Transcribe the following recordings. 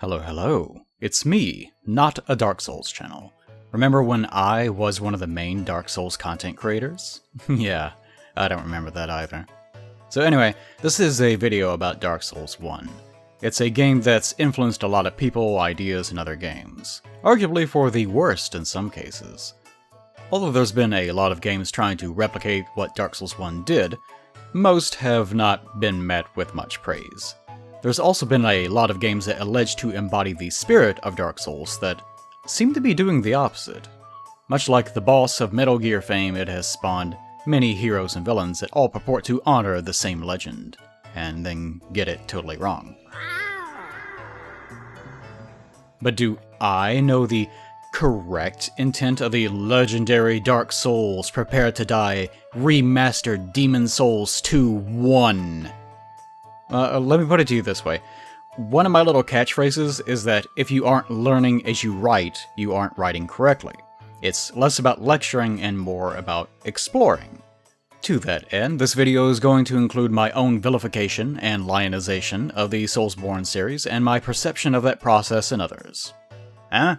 Hello. It's me, not a Dark Souls channel. Remember when I was one of the main Dark Souls content creators? Yeah, I don't remember that either. So anyway, this is a video about Dark Souls 1. It's a game that's influenced a lot of people, ideas, and other games. Arguably for the worst in some cases. Although there's been a lot of games trying to replicate what Dark Souls 1 did, most have not been met with much praise. There's also been a lot of games that allege to embody the spirit of Dark Souls that seem to be doing the opposite. Much like the boss of Metal Gear fame, it has spawned many heroes and villains that all purport to honor the same legend, and then get it totally wrong. But do I know the correct intent of the legendary Dark Souls Prepare to Die Remastered Demon Souls 2-1? Let me put it to you this way. One of my little catchphrases is that if you aren't learning as you write, you aren't writing correctly. It's less about lecturing and more about exploring. To that end, this video is going to include my own vilification and lionization of the Soulsborne series and my perception of that process in others. Huh?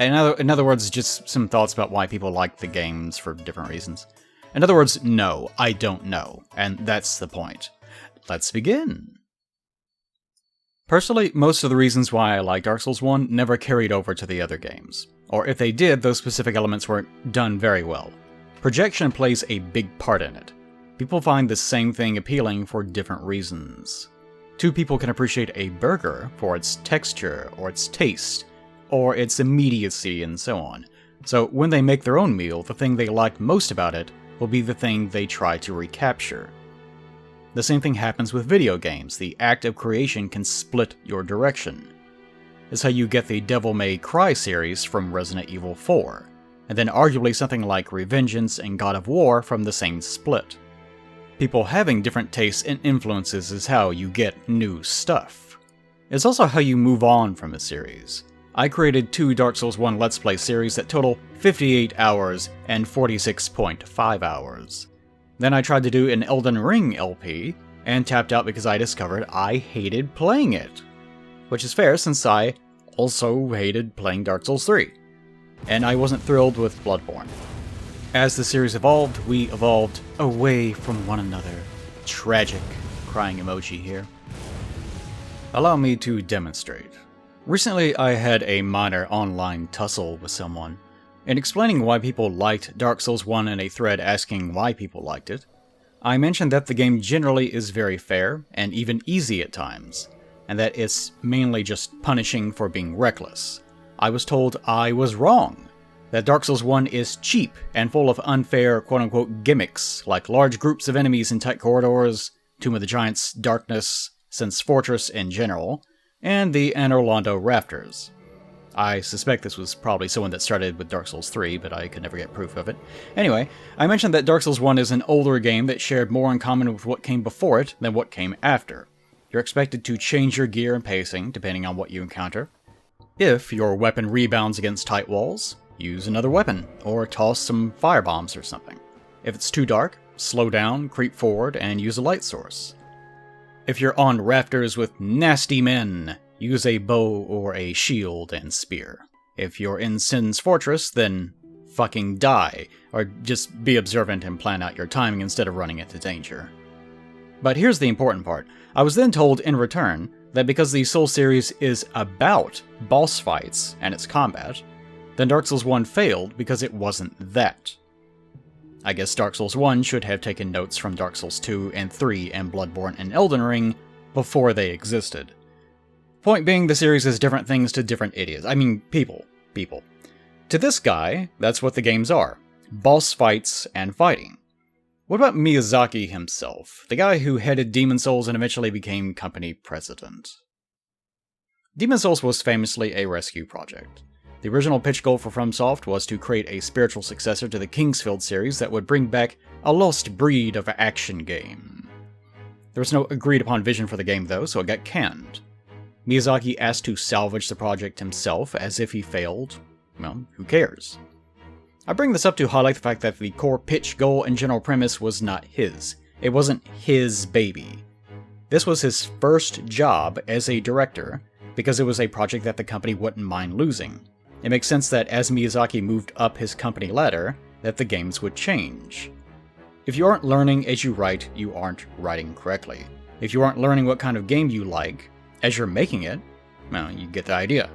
In other words, just some thoughts about why people like the games for different reasons. In other words, no, I don't know, and that's the point. Let's begin! Personally, most of the reasons why I like Dark Souls 1 never carried over to the other games. Or if they did, those specific elements weren't done very well. Projection plays a big part in it. People find the same thing appealing for different reasons. Two people can appreciate a burger for its texture, or its taste, or its immediacy, and so on. So when they make their own meal, the thing they like most about it will be the thing they try to recapture. The same thing happens with video games. The act of creation can split your direction. It's how you get the Devil May Cry series from Resident Evil 4, and then arguably something like Revengeance and God of War from the same split. People having different tastes and influences is how you get new stuff. It's also how you move on from a series. I created two Dark Souls 1 Let's Play series that total 58 hours and 46.5 hours. Then I tried to do an Elden Ring LP, and tapped out because I discovered I hated playing it. Which is fair, since I also hated playing Dark Souls 3. And I wasn't thrilled with Bloodborne. As the series evolved, we evolved away from one another. Tragic crying emoji here. Allow me to demonstrate. Recently I had a minor online tussle with someone. In explaining why people liked Dark Souls 1 in a thread asking why people liked it, I mentioned that the game generally is very fair, and even easy at times, and that it's mainly just punishing for being reckless. I was told I was wrong, that Dark Souls 1 is cheap and full of unfair quote-unquote gimmicks, like large groups of enemies in tight corridors, Tomb of the Giants, Darkness, Sen's Fortress in general, and the Anor Londo rafters. I suspect this was probably someone that started with Dark Souls 3, but I could never get proof of it. Anyway, I mentioned that Dark Souls 1 is an older game that shared more in common with what came before it than what came after. You're expected to change your gear and pacing, depending on what you encounter. If your weapon rebounds against tight walls, use another weapon, or toss some firebombs or something. If it's too dark, slow down, creep forward, and use a light source. If you're on rafters with nasty men, use a bow or a shield and spear. If you're in Sen's Fortress, then fucking die, or just be observant and plan out your timing instead of running into danger. But here's the important part. I was then told in return that because the Souls series is about boss fights and its combat, then Dark Souls 1 failed because it wasn't that. I guess Dark Souls 1 should have taken notes from Dark Souls 2 and 3 and Bloodborne and Elden Ring before they existed. Point being, the series is different things to different idiots. I mean, people. To this guy, that's what the games are. Boss fights and fighting. What about Miyazaki himself, the guy who headed Demon Souls and eventually became company president? Demon Souls was famously a rescue project. The original pitch goal for FromSoft was to create a spiritual successor to the Kingsfield series that would bring back a lost breed of action game. There was no agreed upon vision for the game though, so it got canned. Miyazaki asked to salvage the project himself, as if he failed. Well, who cares? I bring this up to highlight the fact that the core pitch, goal, and general premise was not his. It wasn't his baby. This was his first job as a director, because it was a project that the company wouldn't mind losing. It makes sense that as Miyazaki moved up his company ladder, that the games would change. If you aren't learning as you write, you aren't writing correctly. If you aren't learning what kind of game you like as you're making it, well, you get the idea.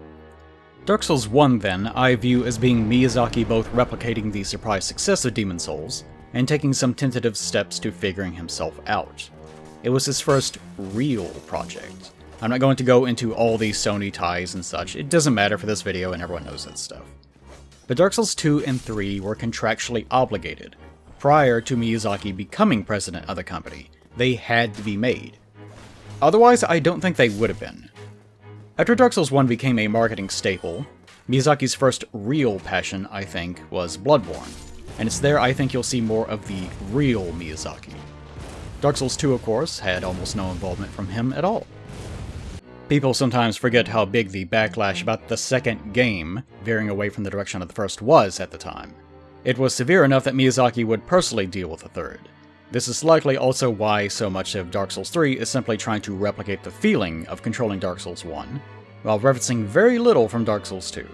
Dark Souls 1, then, I view as being Miyazaki both replicating the surprise success of Demon's Souls and taking some tentative steps to figuring himself out. It was his first real project. I'm not going to go into all these Sony ties and such, it doesn't matter for this video and everyone knows that stuff. But Dark Souls 2 and 3 were contractually obligated. Prior to Miyazaki becoming president of the company, they had to be made. Otherwise, I don't think they would have been. After Dark Souls 1 became a marketing staple, Miyazaki's first real passion, I think, was Bloodborne, and it's there I think you'll see more of the real Miyazaki. Dark Souls 2, of course, had almost no involvement from him at all. People sometimes forget how big the backlash about the second game, veering away from the direction of the first, was at the time. It was severe enough that Miyazaki would personally deal with the third. This is likely also why so much of Dark Souls 3 is simply trying to replicate the feeling of controlling Dark Souls 1, while referencing very little from Dark Souls 2.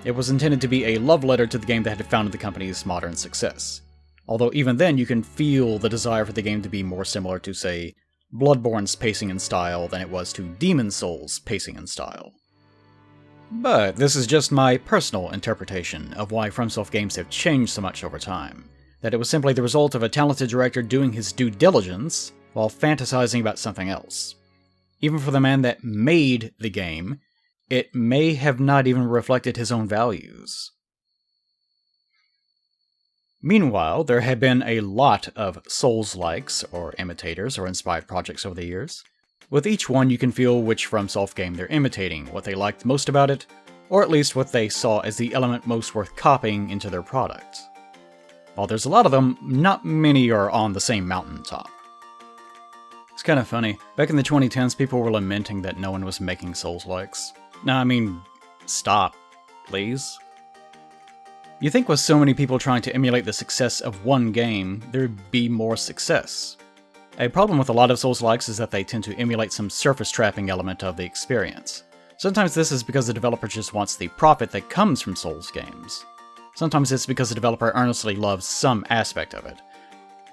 It was intended to be a love letter to the game that had founded the company's modern success. Although even then you can feel the desire for the game to be more similar to, say, Bloodborne's pacing and style than it was to Demon's Souls' pacing and style. But this is just my personal interpretation of why FromSoft games have changed so much over time. That it was simply the result of a talented director doing his due diligence while fantasizing about something else. Even for the man that made the game, it may have not even reflected his own values. Meanwhile, there have been a lot of Souls-likes, or imitators, or inspired projects over the years. With each one you can feel which FromSoft game they're imitating, what they liked most about it, or at least what they saw as the element most worth copying into their product. While there's a lot of them, not many are on the same mountaintop. It's kind of funny. Back in the 2010s, people were lamenting that no one was making Souls-likes. No, I mean, stop, please. You think with so many people trying to emulate the success of one game, there'd be more success. A problem with a lot of Souls-likes is that they tend to emulate some surface-trapping element of the experience. Sometimes this is because the developer just wants the profit that comes from Souls games. Sometimes it's because the developer earnestly loves some aspect of it.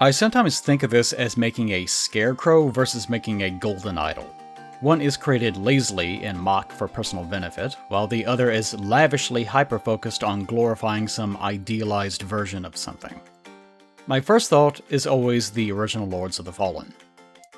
I sometimes think of this as making a scarecrow versus making a golden idol. One is created lazily in mock for personal benefit, while the other is lavishly hyper-focused on glorifying some idealized version of something. My first thought is always the original Lords of the Fallen.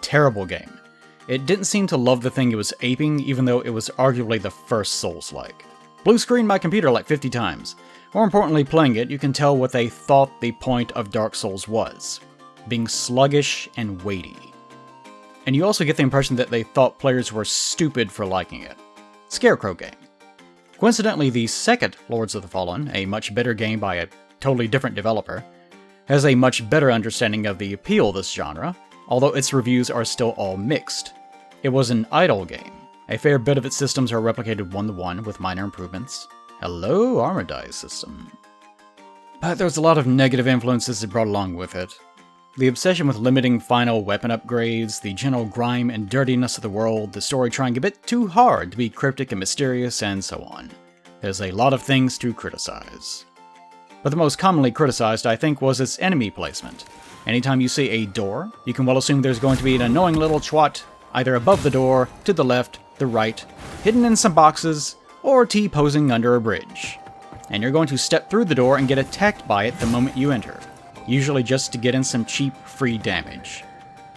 Terrible game. It didn't seem to love the thing it was aping, even though it was arguably the first Souls-like. Blue screened my computer like 50 times. More importantly, playing it, you can tell what they thought the point of Dark Souls was. Being sluggish and weighty. And you also get the impression that they thought players were stupid for liking it. Scarecrow game. Coincidentally, the second Lords of the Fallen, a much better game by a totally different developer, has a much better understanding of the appeal of this genre, although its reviews are still all mixed. It was an idle game. A fair bit of its systems are replicated one-to-one with minor improvements. Hello, armor dice system. But there's a lot of negative influences it brought along with it. The obsession with limiting final weapon upgrades, the general grime and dirtiness of the world, the story trying a bit too hard to be cryptic and mysterious, and so on. There's a lot of things to criticize. But the most commonly criticized, I think, was its enemy placement. Anytime you see a door, you can well assume there's going to be an annoying little twat, either above the door, to the left, the right, hidden in some boxes, or T-posing under a bridge. And you're going to step through the door and get attacked by it the moment you enter. Usually just to get in some cheap, free damage.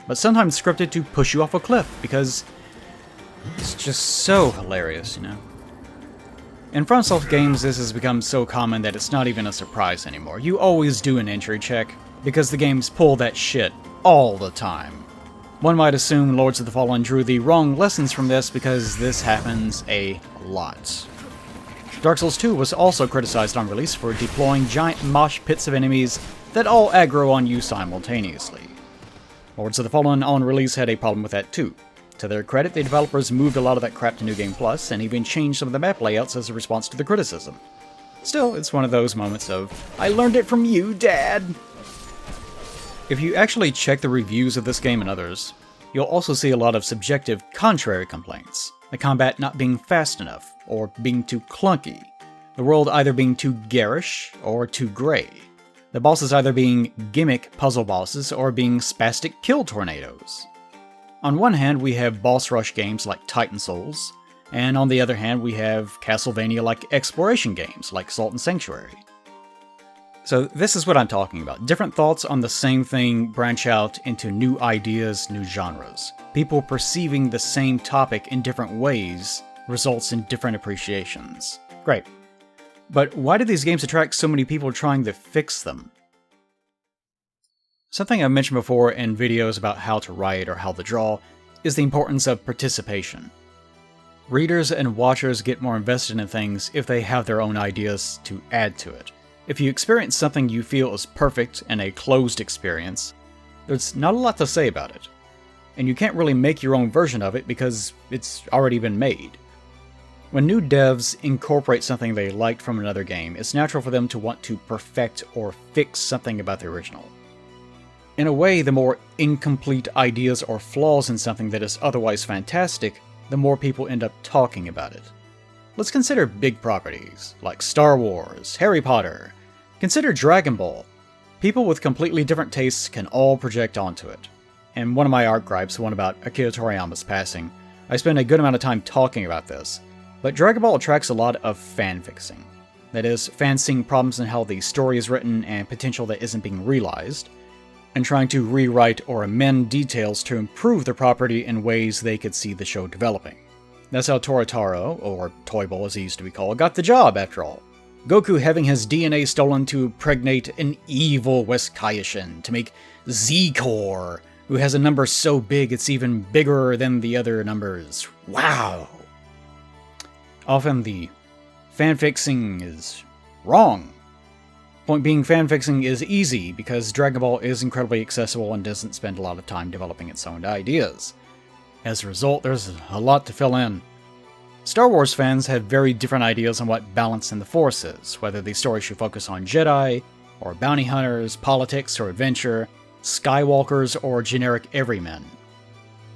But sometimes scripted to push you off a cliff, because it's just so hilarious, you know? In FromSoft games, this has become so common that it's not even a surprise anymore. You always do an entry check, because the games pull that shit all the time. One might assume Lords of the Fallen drew the wrong lessons from this, because this happens a lot. Dark Souls 2 was also criticized on release for deploying giant mosh pits of enemies that all aggro on you simultaneously. Lords of the Fallen on release had a problem with that too. To their credit, the developers moved a lot of that crap to New Game Plus, and even changed some of the map layouts as a response to the criticism. Still, it's one of those moments of, I learned it from you, Dad! If you actually check the reviews of this game and others, you'll also see a lot of subjective, contrary complaints. the combat not being fast enough, or being too clunky, the world either being too garish or too grey, the bosses either being gimmick puzzle bosses or being spastic kill tornadoes. On one hand, we have boss rush games like Titan Souls, and on the other hand, we have Castlevania-like exploration games like Salt and Sanctuary. So this is what I'm talking about. Different thoughts on the same thing branch out into new ideas, new genres. People perceiving the same topic in different ways results in different appreciations. Great. But why do these games attract so many people trying to fix them? Something I've mentioned before in videos about how to write or how to draw is the importance of participation. Readers and watchers get more invested in things if they have their own ideas to add to it. If you experience something you feel is perfect in a closed experience, there's not a lot to say about it. And you can't really make your own version of it because it's already been made. When new devs incorporate something they liked from another game, it's natural for them to want to perfect or fix something about the original. In a way, the more incomplete ideas or flaws in something that is otherwise fantastic, the more people end up talking about it. Let's consider big properties, like Star Wars, Harry Potter. Consider Dragon Ball. People with completely different tastes can all project onto it. And one of my art gripes, the one about Akira Toriyama's passing, I spend a good amount of time talking about this. But Dragon Ball attracts a lot of fan-fixing. That is, fans seeing problems in how the story is written and potential that isn't being realized, and trying to rewrite or amend details to improve the property in ways they could see the show developing. That's how Toritaro, or Toyble as he used to be called, got the job after all. Goku having his DNA stolen to impregnate an evil West Kaioshin to make Z-Core, who has a number so big it's even bigger than the other numbers. Wow! Often the fanfixing is wrong. Point being, fanfixing is easy because Dragon Ball is incredibly accessible and doesn't spend a lot of time developing its own ideas. As a result, there's a lot to fill in. Star Wars fans have very different ideas on what balance in the Force is, whether the story should focus on Jedi, or bounty hunters, politics or adventure, Skywalkers or generic everymen.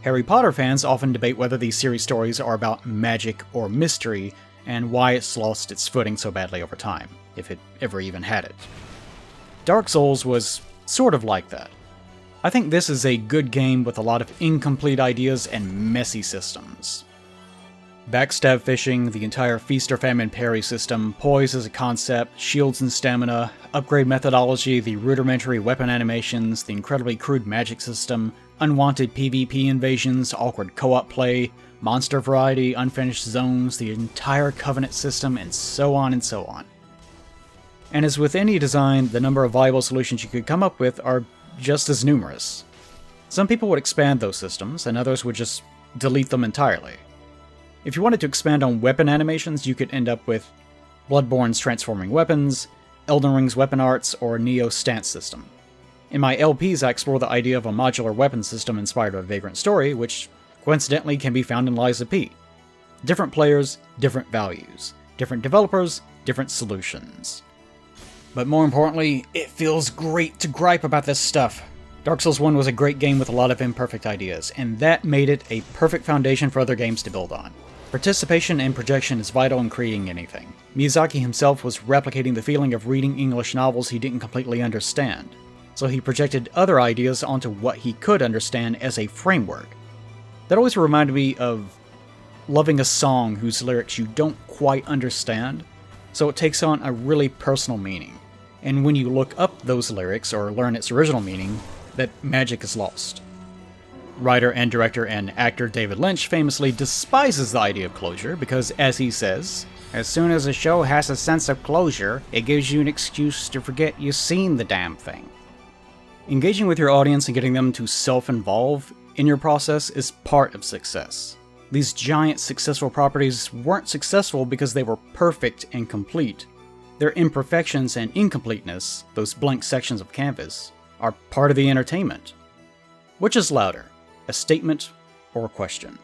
Harry Potter fans often debate whether these series stories are about magic or mystery, and why it's lost its footing so badly over time, if it ever even had it. Dark Souls was sort of like that. I think this is a good game with a lot of incomplete ideas and messy systems. Backstab fishing, the entire feast or famine parry system, poise as a concept, shields and stamina, upgrade methodology, the rudimentary weapon animations, the incredibly crude magic system, unwanted PvP invasions, awkward co-op play, monster variety, unfinished zones, the entire Covenant system, and so on and so on. And as with any design, the number of viable solutions you could come up with are just as numerous. Some people would expand those systems, and others would just delete them entirely. If you wanted to expand on weapon animations, you could end up with Bloodborne's transforming weapons, Elden Ring's weapon arts, or Neo's stance system. In my LPs, I explore the idea of a modular weapon system inspired by Vagrant Story, which coincidentally can be found in Lies of P. Different players, different values. Different developers, different solutions. But more importantly, it feels great to gripe about this stuff. Dark Souls 1 was a great game with a lot of imperfect ideas, and that made it a perfect foundation for other games to build on. Participation and projection is vital in creating anything. Miyazaki himself was replicating the feeling of reading English novels he didn't completely understand, so he projected other ideas onto what he could understand as a framework. That always reminded me of loving a song whose lyrics you don't quite understand, so it takes on a really personal meaning. And when you look up those lyrics or learn its original meaning, that magic is lost. Writer and director and actor David Lynch famously despises the idea of closure because, as he says, as soon as a show has a sense of closure, it gives you an excuse to forget you've seen the damn thing. Engaging with your audience and getting them to self-involve in your process is part of success. These giant successful properties weren't successful because they were perfect and complete. Their imperfections and incompleteness, those blank sections of canvas, are part of the entertainment. Which is louder, a statement or a question?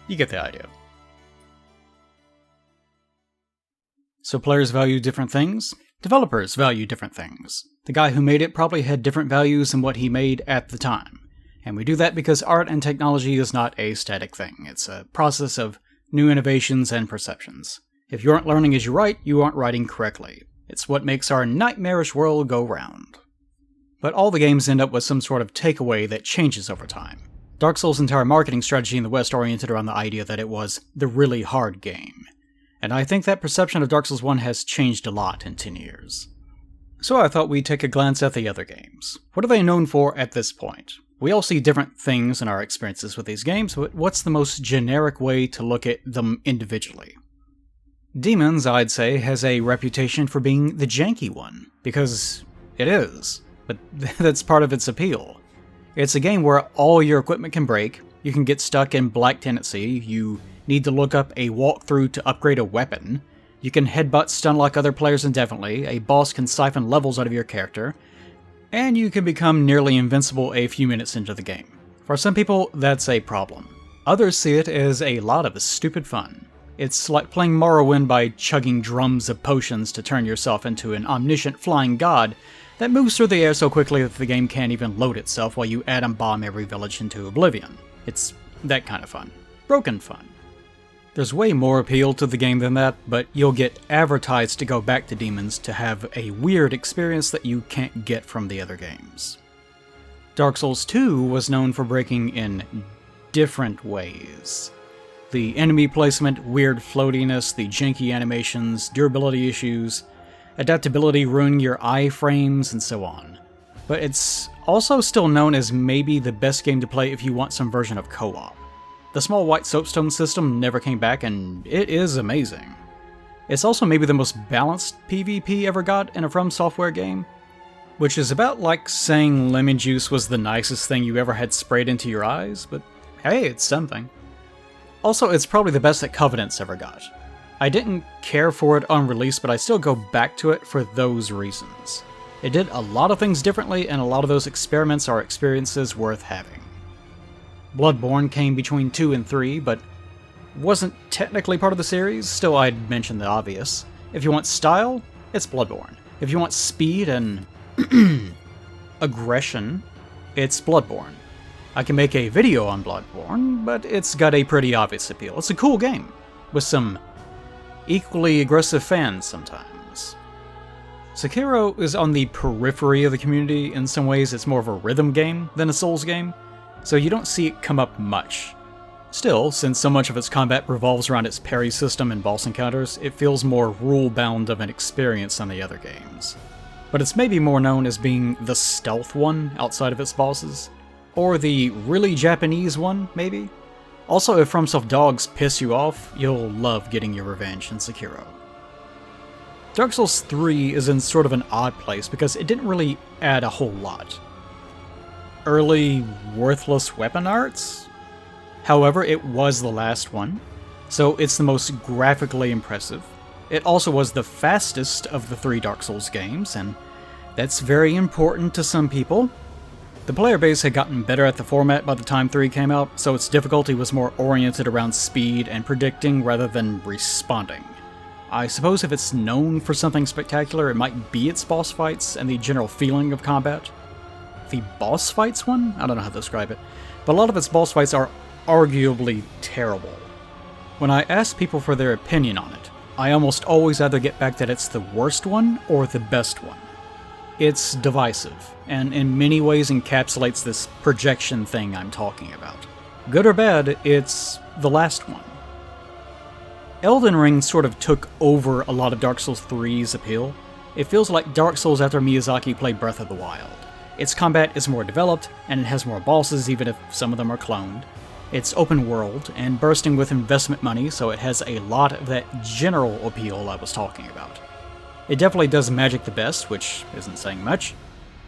You get the idea. So players value different things, developers value different things. The guy who made it probably had different values than what he made at the time. And we do that because art and technology is not a static thing. It's a process of new innovations and perceptions. If you aren't learning as you write, you aren't writing correctly. It's what makes our nightmarish world go round. But all the games end up with some sort of takeaway that changes over time. Dark Souls' entire marketing strategy in the West oriented around the idea that it was the really hard game. And I think that perception of Dark Souls 1 has changed a lot in 10 years. So I thought we'd take a glance at the other games. What are they known for at this point? We all see different things in our experiences with these games, but what's the most generic way to look at them individually? Demons, I'd say, has a reputation for being the janky one, because it is, but that's part of its appeal. It's a game where all your equipment can break, you can get stuck in Black Tendency, you need to look up a walkthrough to upgrade a weapon, you can headbutt stun-lock other players indefinitely, a boss can siphon levels out of your character, and you can become nearly invincible a few minutes into the game. For some people, that's a problem. Others see it as a lot of stupid fun. It's like playing Morrowind by chugging drums of potions to turn yourself into an omniscient flying god that moves through the air so quickly that the game can't even load itself while you atom bomb every village into oblivion. It's that kind of fun. Broken fun. There's way more appeal to the game than that, but you'll get advertised to go back to Demons to have a weird experience that you can't get from the other games. Dark Souls 2 was known for breaking in different ways. The enemy placement, weird floatiness, the janky animations, durability issues, adaptability ruining your iframes, and so on. But it's also still known as maybe the best game to play if you want some version of co-op. The small white soapstone system never came back, and it is amazing. It's also maybe the most balanced PvP ever got in a FromSoftware game, which is about like saying lemon juice was the nicest thing you ever had sprayed into your eyes, but hey, it's something. Also, it's probably the best that Covenant's ever got. I didn't care for it on release, but I still go back to it for those reasons. It did a lot of things differently, and a lot of those experiments are experiences worth having. Bloodborne came between 2 and 3, but wasn't technically part of the series, still I'd mention the obvious. If you want style, it's Bloodborne. If you want speed and aggression, it's Bloodborne. I can make a video on Bloodborne, but it's got a pretty obvious appeal. It's a cool game, with some equally aggressive fans sometimes. Sekiro is on the periphery of the community. In some ways, it's more of a rhythm game than a Souls game, so you don't see it come up much. Still, since so much of its combat revolves around its parry system and boss encounters, it feels more rule-bound of an experience than the other games. But it's maybe more known as being the stealth one outside of its bosses, or the really Japanese one, maybe? Also, if FromSoft dogs piss you off, you'll love getting your revenge in Sekiro. Dark Souls 3 is in sort of an odd place because it didn't really add a whole lot. Early, worthless weapon arts? However, it was the last one, so it's the most graphically impressive. It also was the fastest of the 3 Dark Souls games, and that's very important to some people. The player base had gotten better at the format by the time 3 came out, so its difficulty was more oriented around speed and predicting rather than responding. I suppose if it's known for something spectacular, it might be its boss fights and the general feeling of combat. The boss fights one? I don't know how to describe it, but a lot of its boss fights are arguably terrible. When I ask people for their opinion on it, I almost always either get back that it's the worst one or the best one. It's divisive, and in many ways encapsulates this projection thing I'm talking about. Good or bad, it's the last one. Elden Ring sort of took over a lot of Dark Souls 3's appeal. It feels like Dark Souls after Miyazaki played Breath of the Wild. Its combat is more developed, and it has more bosses even if some of them are cloned. It's open world, and bursting with investment money, so it has a lot of that general appeal I was talking about. It definitely does magic the best, which isn't saying much,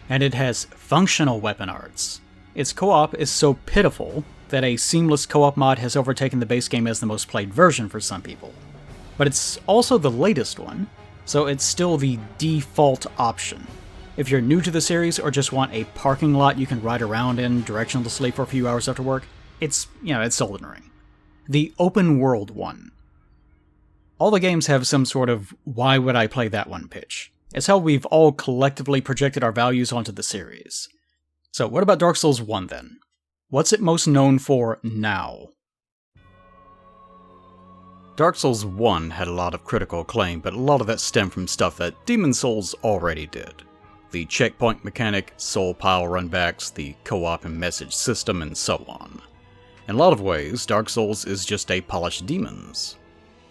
and it has functional weapon arts. Its co-op is so pitiful that a seamless co-op mod has overtaken the base game as the most played version for some people. But it's also the latest one, so it's still the default option. If you're new to the series or just want a parking lot you can ride around in directionlessly for a few hours after work, it's Elden Ring. The open world one. All the games have some sort of why would I play that one pitch. It's how we've all collectively projected our values onto the series. So what about Dark Souls 1 then? What's it most known for now? Dark Souls 1 had a lot of critical acclaim, but a lot of that stemmed from stuff that Demon's Souls already did. The checkpoint mechanic, soul pile runbacks, the co-op and message system, and so on. In a lot of ways, Dark Souls is just a polished Demon's.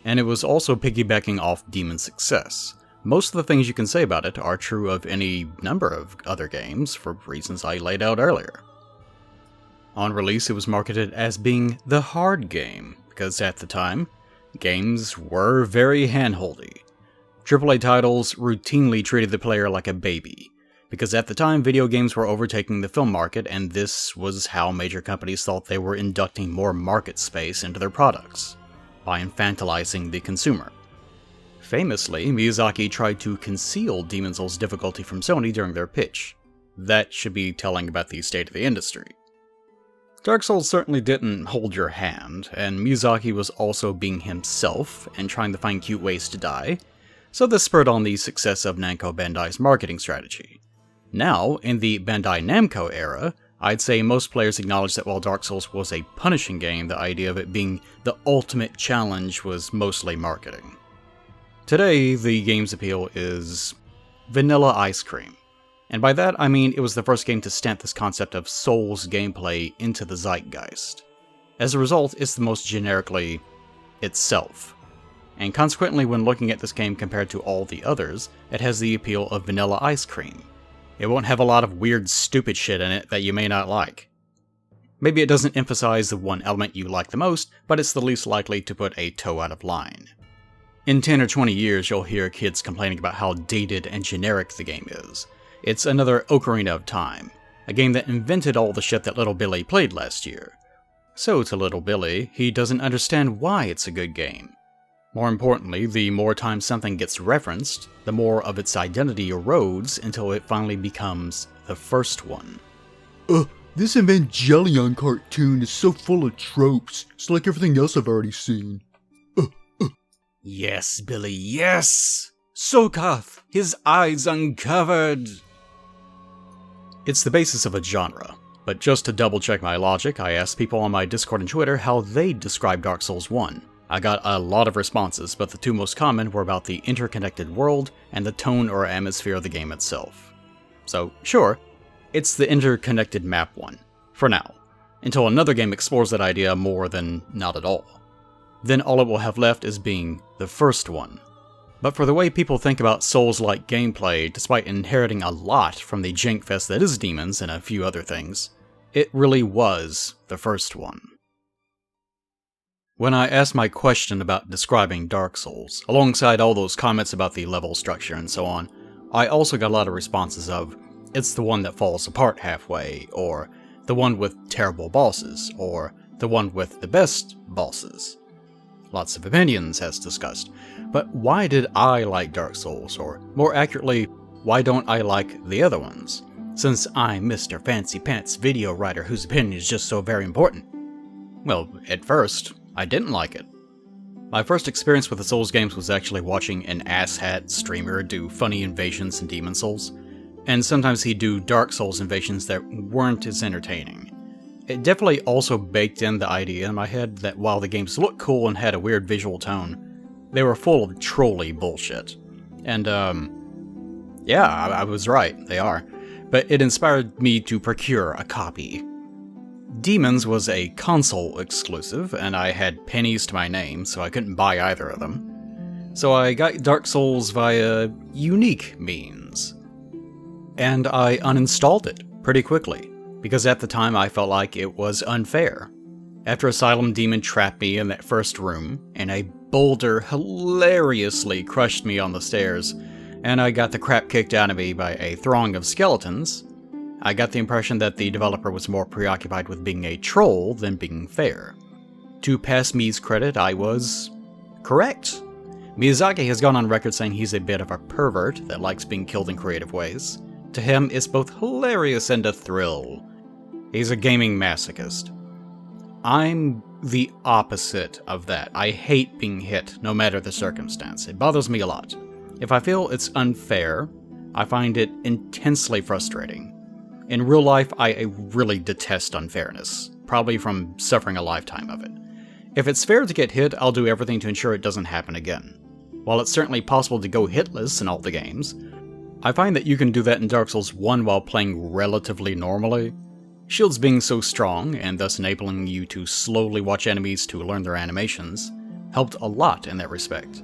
And it was also piggybacking off Demon's success. Most of the things you can say about it are true of any number of other games, for reasons I laid out earlier. On release, it was marketed as being the hard game, because at the time, games were very handholdy. AAA titles routinely treated the player like a baby, because at the time video games were overtaking the film market, and this was how major companies thought they were inducting more market space into their products, by infantilizing the consumer. Famously, Miyazaki tried to conceal Demon's Souls' difficulty from Sony during their pitch. That should be telling about the state of the industry. Dark Souls certainly didn't hold your hand, and Miyazaki was also being himself and trying to find cute ways to die, so this spurred on the success of Namco Bandai's marketing strategy. Now, in the Bandai Namco era, I'd say most players acknowledge that while Dark Souls was a punishing game, the idea of it being the ultimate challenge was mostly marketing. Today, the game's appeal is vanilla ice cream. And by that, I mean it was the first game to stamp this concept of Souls gameplay into the zeitgeist. As a result, it's the most generically itself. And consequently, when looking at this game compared to all the others, it has the appeal of vanilla ice cream. It won't have a lot of weird, stupid shit in it that you may not like. Maybe it doesn't emphasize the one element you like the most, but it's the least likely to put a toe out of line. In 10 or 20 years, you'll hear kids complaining about how dated and generic the game is. It's another Ocarina of Time, a game that invented all the shit that Little Billy played last year. So to Little Billy, he doesn't understand why it's a good game. More importantly, the more times something gets referenced, the more of its identity erodes until it finally becomes the first one. This Evangelion cartoon is so full of tropes. It's like everything else I've already seen. Yes, Billy, yes! Sokath, his eyes uncovered! It's the basis of a genre, but just to double check my logic, I asked people on my Discord and Twitter how they describe Dark Souls 1. I got a lot of responses, but the two most common were about the interconnected world and the tone or atmosphere of the game itself. So, sure, it's the interconnected map one, for now, until another game explores that idea more than not at all. Then all it will have left is being the first one. But for the way people think about Souls-like gameplay, despite inheriting a lot from the jankfest that is Demons and a few other things, it really was the first one. When I asked my question about describing Dark Souls, alongside all those comments about the level structure and so on, I also got a lot of responses of, it's the one that falls apart halfway, or the one with terrible bosses, or the one with the best bosses. Lots of opinions, as discussed. But why did I like Dark Souls, or more accurately, why don't I like the other ones? Since I'm Mr. Fancy Pants video writer whose opinion is just so very important. Well, at first, I didn't like it. My first experience with the Souls games was actually watching an asshat streamer do funny invasions in Demon's Souls, and sometimes he'd do Dark Souls invasions that weren't as entertaining. It definitely also baked in the idea in my head that while the games looked cool and had a weird visual tone, they were full of trolly bullshit. And, yeah, I was right, they are. But it inspired me to procure a copy. Demons was a console exclusive, and I had pennies to my name, so I couldn't buy either of them. So I got Dark Souls via unique means. And I uninstalled it pretty quickly, because at the time I felt like it was unfair. After Asylum Demon trapped me in that first room, and a boulder hilariously crushed me on the stairs, and I got the crap kicked out of me by a throng of skeletons, I got the impression that the developer was more preoccupied with being a troll than being fair. To pass Mii's credit, I was correct. Miyazaki has gone on record saying he's a bit of a pervert that likes being killed in creative ways. To him, it's both hilarious and a thrill. He's a gaming masochist. I'm the opposite of that. I hate being hit, no matter the circumstance. It bothers me a lot. If I feel it's unfair, I find it intensely frustrating. In real life, I really detest unfairness, probably from suffering a lifetime of it. If it's fair to get hit, I'll do everything to ensure it doesn't happen again. While it's certainly possible to go hitless in all the games, I find that you can do that in Dark Souls 1 while playing relatively normally. Shields being so strong, and thus enabling you to slowly watch enemies to learn their animations, helped a lot in that respect.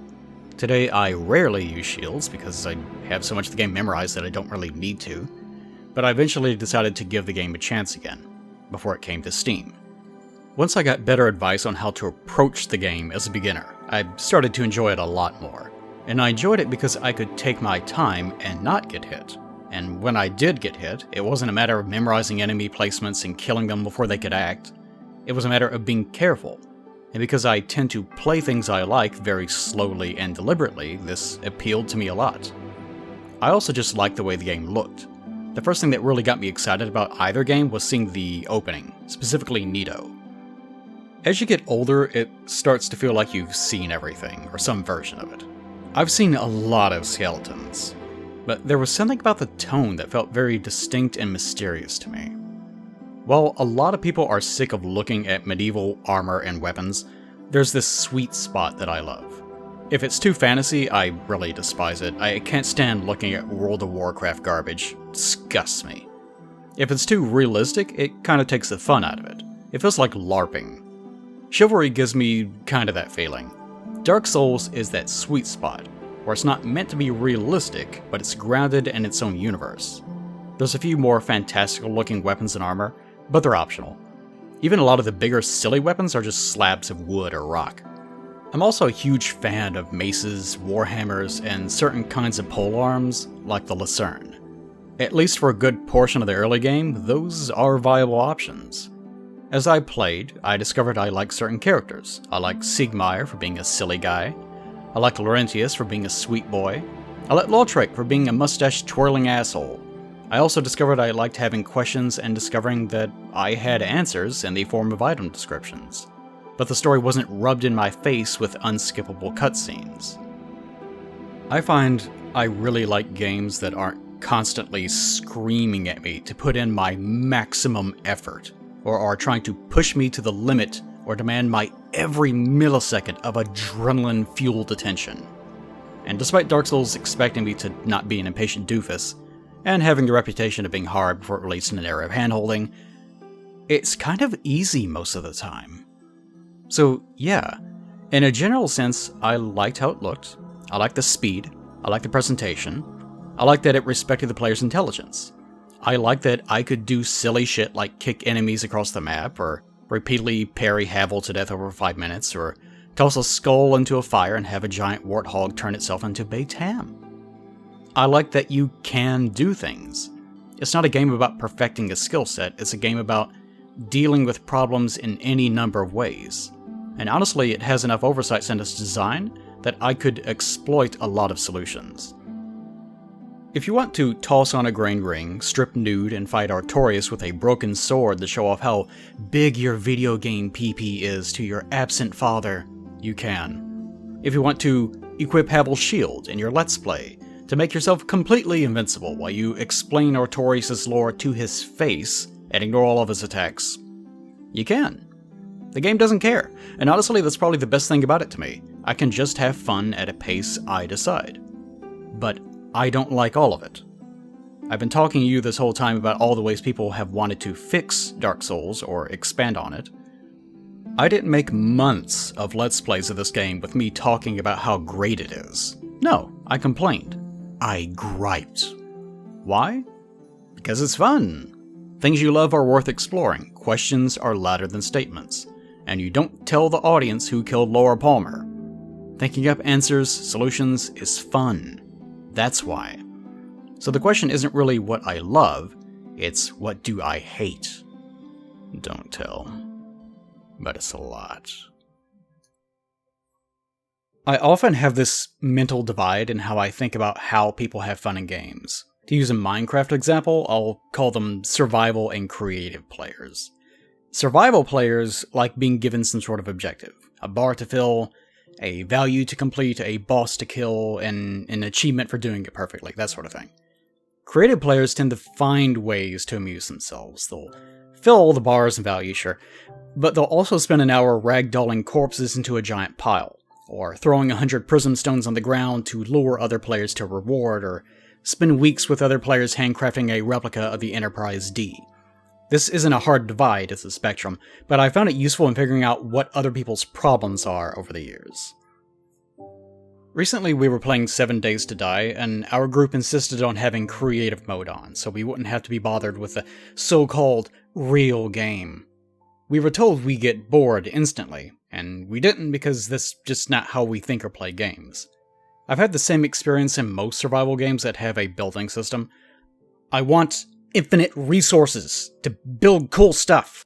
Today I rarely use shields because I have so much of the game memorized that I don't really need to, but I eventually decided to give the game a chance again, before it came to Steam. Once I got better advice on how to approach the game as a beginner, I started to enjoy it a lot more. And I enjoyed it because I could take my time and not get hit. And when I did get hit, it wasn't a matter of memorizing enemy placements and killing them before they could act. It was a matter of being careful. And because I tend to play things I like very slowly and deliberately, this appealed to me a lot. I also just liked the way the game looked. The first thing that really got me excited about either game was seeing the opening, specifically Nito. As you get older, it starts to feel like you've seen everything, or some version of it. I've seen a lot of skeletons, but there was something about the tone that felt very distinct and mysterious to me. While a lot of people are sick of looking at medieval armor and weapons, there's this sweet spot that I love. If it's too fantasy, I really despise it. I can't stand looking at World of Warcraft garbage. It disgusts me. If it's too realistic, it kind of takes the fun out of it. It feels like LARPing. Chivalry gives me kind of that feeling. Dark Souls is that sweet spot, where it's not meant to be realistic, but it's grounded in its own universe. There's a few more fantastical looking weapons and armor, but they're optional. Even a lot of the bigger silly weapons are just slabs of wood or rock. I'm also a huge fan of maces, warhammers, and certain kinds of polearms, like the Lucerne. At least for a good portion of the early game, those are viable options. As I played, I discovered I liked certain characters. I liked Siegmeyer for being a silly guy. I liked Laurentius for being a sweet boy. I liked Lautrec for being a mustache-twirling asshole. I also discovered I liked having questions and discovering that I had answers in the form of item descriptions. But the story wasn't rubbed in my face with unskippable cutscenes. I find I really like games that aren't constantly screaming at me to put in my maximum effort, or are trying to push me to the limit or demand my every millisecond of adrenaline-fueled attention. And despite Dark Souls expecting me to not be an impatient doofus, and having the reputation of being hard before it released in an era of handholding, it's kind of easy most of the time. So yeah, in a general sense, I liked how it looked, I liked the speed, I liked the presentation, I liked that it respected the player's intelligence. I liked that I could do silly shit like kick enemies across the map, or repeatedly parry Havel to death over 5 minutes, or toss a skull into a fire and have a giant warthog turn itself into baked ham. I like that you can do things. It's not a game about perfecting a skill set, it's a game about dealing with problems in any number of ways. And honestly, it has enough oversights in its design that I could exploit a lot of solutions. If you want to toss on a grain ring, strip nude, and fight Artorias with a broken sword to show off how big your video game PP is to your absent father, you can. If you want to equip Havel's shield in your Let's Play, to make yourself completely invincible while you explain Artorias' lore to his face and ignore all of his attacks, you can. The game doesn't care, and honestly that's probably the best thing about it to me. I can just have fun at a pace I decide. But I don't like all of it. I've been talking to you this whole time about all the ways people have wanted to fix Dark Souls or expand on it. I didn't make months of Let's Plays of this game with me talking about how great it is. No, I complained. I griped. Why? Because it's fun. Things you love are worth exploring. Questions are louder than statements. And you don't tell the audience who killed Laura Palmer. Thinking up answers, solutions is fun. That's why. So the question isn't really what I love, it's what do I hate. Don't tell. But it's a lot. I often have this mental divide in how I think about how people have fun in games. To use a Minecraft example, I'll call them survival and creative players. Survival players like being given some sort of objective. A bar to fill, a value to complete, a boss to kill, and an achievement for doing it perfectly, that sort of thing. Creative players tend to find ways to amuse themselves. They'll fill all the bars and value, sure, but they'll also spend an hour ragdolling corpses into a giant pile, or throwing 100 prism stones on the ground to lure other players to reward, or spend weeks with other players handcrafting a replica of the Enterprise D. This isn't a hard divide, it's a spectrum, but I found it useful in figuring out what other people's problems are over the years. Recently we were playing 7 Days to Die, and our group insisted on having creative mode on, so we wouldn't have to be bothered with the so-called real game. We were told we get bored instantly, and we didn't because that's just not how we think or play games. I've had the same experience in most survival games that have a building system. I want infinite resources to build cool stuff,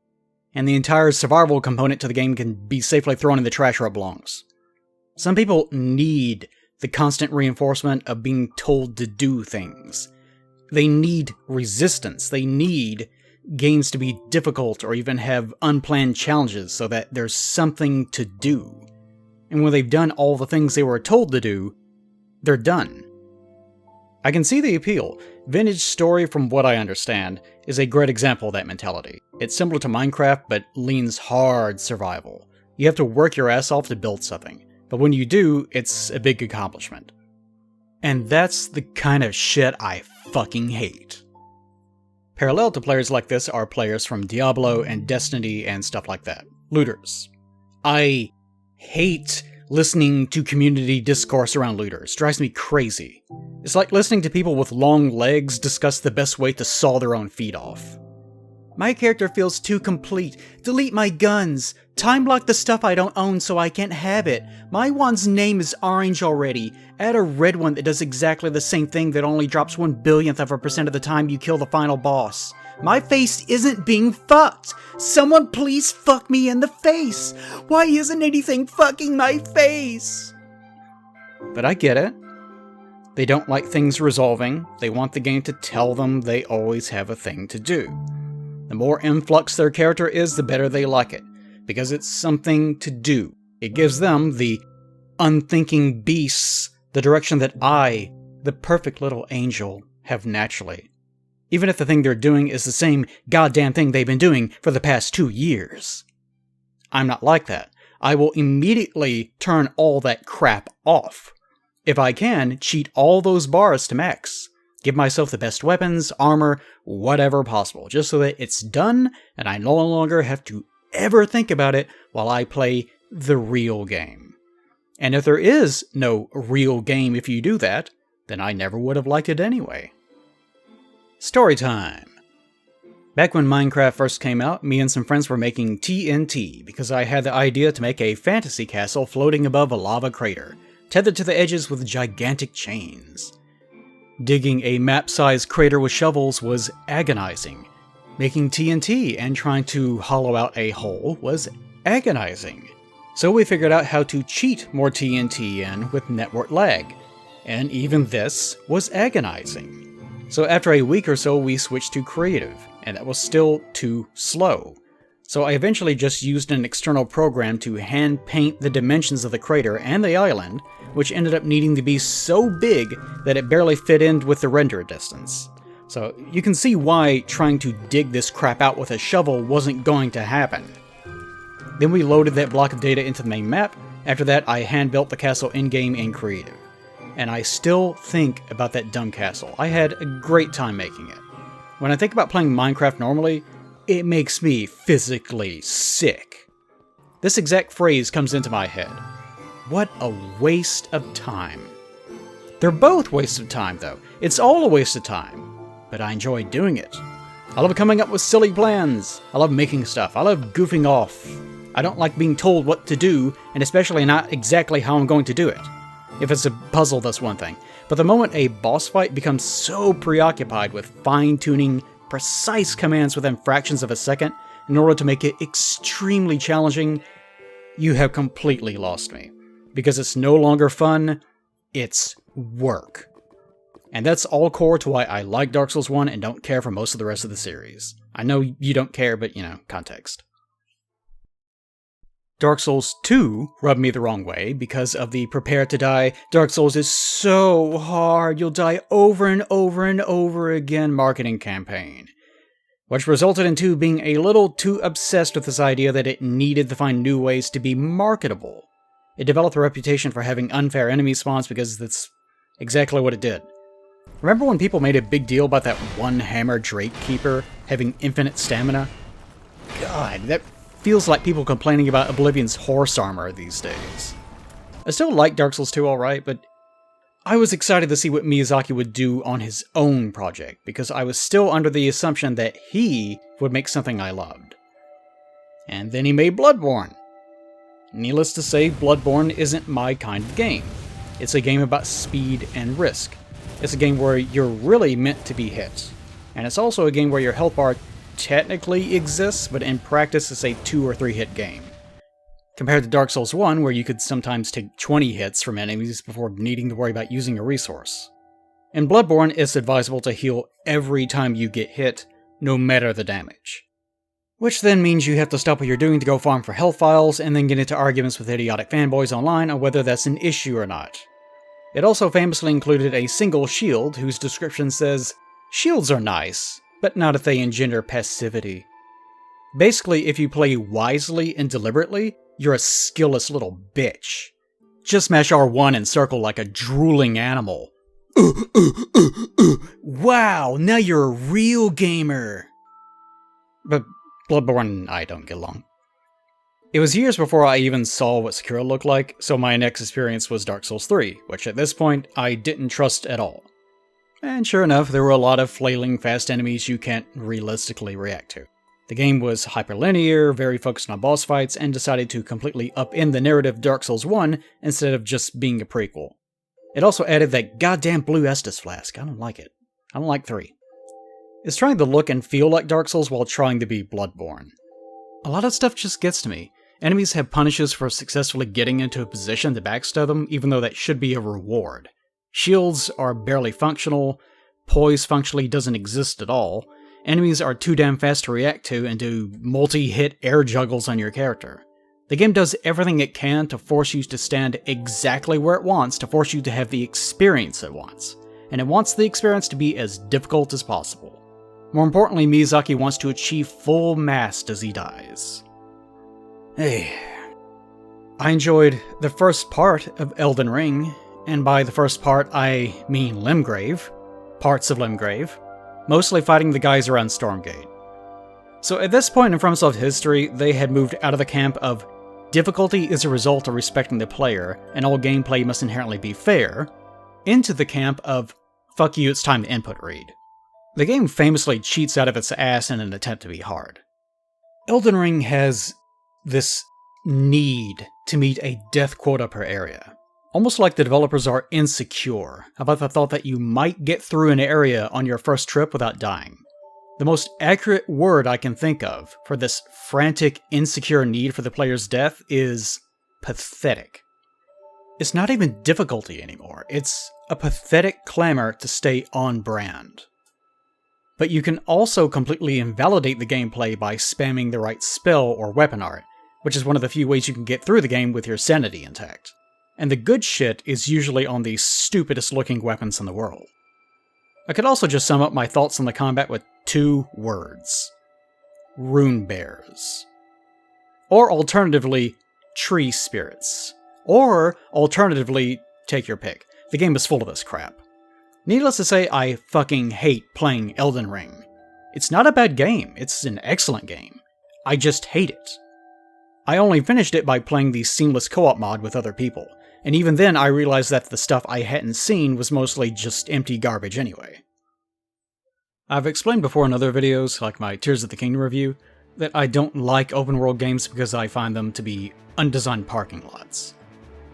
and the entire survival component to the game can be safely thrown in the trash where it belongs. Some people need the constant reinforcement of being told to do things. They need resistance. They need games to be difficult or even have unplanned challenges so that there's something to do. And when they've done all the things they were told to do, they're done. I can see the appeal. Vintage Story, from what I understand, is a great example of that mentality. It's similar to Minecraft, but leans hard survival. You have to work your ass off to build something. But when you do, it's a big accomplishment. And that's the kind of shit I fucking hate. Parallel to players like this are players from Diablo and Destiny and stuff like that. Looters. I hate listening to community discourse around looters. Drives me crazy. It's like listening to people with long legs discuss the best way to saw their own feet off. My character feels too complete. Delete my guns. Time block the stuff I don't own so I can't have it. My one's name is orange already. Add a red one that does exactly the same thing that only drops 1/1000% of the time you kill the final boss. My face isn't being fucked. Someone please fuck me in the face. Why isn't anything fucking my face? But I get it. They don't like things resolving. They want the game to tell them they always have a thing to do. The more influx their character is, the better they like it, because it's something to do. It gives them, the unthinking beasts, the direction that I, the perfect little angel, have naturally. Even if the thing they're doing is the same goddamn thing they've been doing for the past 2 years. I'm not like that. I will immediately turn all that crap off. If I can, cheat all those bars to max. Give myself the best weapons, armor, whatever possible, just so that it's done and I no longer have to ever think about it while I play the real game. And if there is no real game if you do that, then I never would have liked it anyway. Storytime. Back when Minecraft first came out, me and some friends were making TNT because I had the idea to make a fantasy castle floating above a lava crater, tethered to the edges with gigantic chains. Digging a map-sized crater with shovels was agonizing. Making TNT and trying to hollow out a hole was agonizing. So we figured out how to cheat more TNT in with network lag. And even this was agonizing. So after a week or so we switched to creative, and that was still too slow. So I eventually just used an external program to hand paint the dimensions of the crater and the island, which ended up needing to be so big that it barely fit in with the render distance. So you can see why trying to dig this crap out with a shovel wasn't going to happen. Then we loaded that block of data into the main map. After that, I hand-built the castle in-game in creative. And I still think about that dumb castle. I had a great time making it. When I think about playing Minecraft normally, it makes me physically sick. This exact phrase comes into my head. What a waste of time. They're both wastes of time, though. It's all a waste of time. But I enjoy doing it. I love coming up with silly plans. I love making stuff. I love goofing off. I don't like being told what to do, and especially not exactly how I'm going to do it. If it's a puzzle, that's one thing. But the moment a boss fight becomes so preoccupied with fine-tuning precise commands within fractions of a second in order to make it extremely challenging, you have completely lost me. Because it's no longer fun, it's work. And that's all core to why I like Dark Souls 1 and don't care for most of the rest of the series. I know you don't care, but, context. Dark Souls 2 rubbed me the wrong way because of the prepare to die. Dark Souls is so hard, you'll die over and over and over again marketing campaign. Which resulted in 2 being a little too obsessed with this idea that it needed to find new ways to be marketable. It developed a reputation for having unfair enemy spawns because that's exactly what it did. Remember when people made a big deal about that one hammer Drake Keeper having infinite stamina? God, that feels like people complaining about Oblivion's horse armor these days. I still like Dark Souls 2 alright, but I was excited to see what Miyazaki would do on his own project, because I was still under the assumption that he would make something I loved. And then he made Bloodborne. Needless to say, Bloodborne isn't my kind of game. It's a game about speed and risk. It's a game where you're really meant to be hit. And it's also a game where your health bar technically exists, but in practice it's a 2 or 3 hit game. Compared to Dark Souls 1, where you could sometimes take 20 hits from enemies before needing to worry about using a resource. In Bloodborne, it's advisable to heal every time you get hit, no matter the damage. Which then means you have to stop what you're doing to go farm for health files, and then get into arguments with idiotic fanboys online on whether that's an issue or not. It also famously included a single shield, whose description says, "Shields are nice, but not if they engender passivity." Basically, if you play wisely and deliberately, you're a skillless little bitch. Just smash R1 and circle like a drooling animal. Wow, now you're a real gamer. But Bloodborne and I don't get along. It was years before I even saw what Sekiro looked like, so my next experience was Dark Souls 3, which at this point I didn't trust at all. And sure enough, there were a lot of flailing fast enemies you can't realistically react to. The game was hyperlinear, very focused on boss fights, and decided to completely upend the narrative of Dark Souls 1 instead of just being a prequel. It also added that goddamn blue Estus flask. I don't like it. I don't like 3. It's trying to look and feel like Dark Souls while trying to be Bloodborne. A lot of stuff just gets to me. Enemies have punishes for successfully getting into a position to backstab them, even though that should be a reward. Shields are barely functional, poise functionally doesn't exist at all, enemies are too damn fast to react to and do multi-hit air juggles on your character. The game does everything it can to force you to stand exactly where it wants, to force you to have the experience it wants. And it wants the experience to be as difficult as possible. More importantly, Miyazaki wants to achieve full mast as he dies. Hey. I enjoyed the first part of Elden Ring, and by the first part I mean Limgrave, parts of Limgrave, mostly fighting the guys around Stormgate. So at this point in FromSoft history, they had moved out of the camp of difficulty is a result of respecting the player, and all gameplay must inherently be fair, into the camp of fuck you, it's time to input read. The game famously cheats out of its ass in an attempt to be hard. Elden Ring has this need to meet a death quota per area. Almost like the developers are insecure about the thought that you might get through an area on your first trip without dying. The most accurate word I can think of for this frantic, insecure need for the player's death is pathetic. It's not even difficulty anymore, it's a pathetic clamor to stay on brand. But you can also completely invalidate the gameplay by spamming the right spell or weapon art, which is one of the few ways you can get through the game with your sanity intact. And the good shit is usually on the stupidest looking weapons in the world. I could also just sum up my thoughts on the combat with 2 words. Rune bears. Or alternatively, tree spirits. Or alternatively, take your pick. The game is full of this crap. Needless to say, I fucking hate playing Elden Ring. It's not a bad game, it's an excellent game. I just hate it. I only finished it by playing the seamless co-op mod with other people, and even then I realized that the stuff I hadn't seen was mostly just empty garbage anyway. I've explained before in other videos, like my Tears of the Kingdom review, that I don't like open world games because I find them to be undesigned parking lots.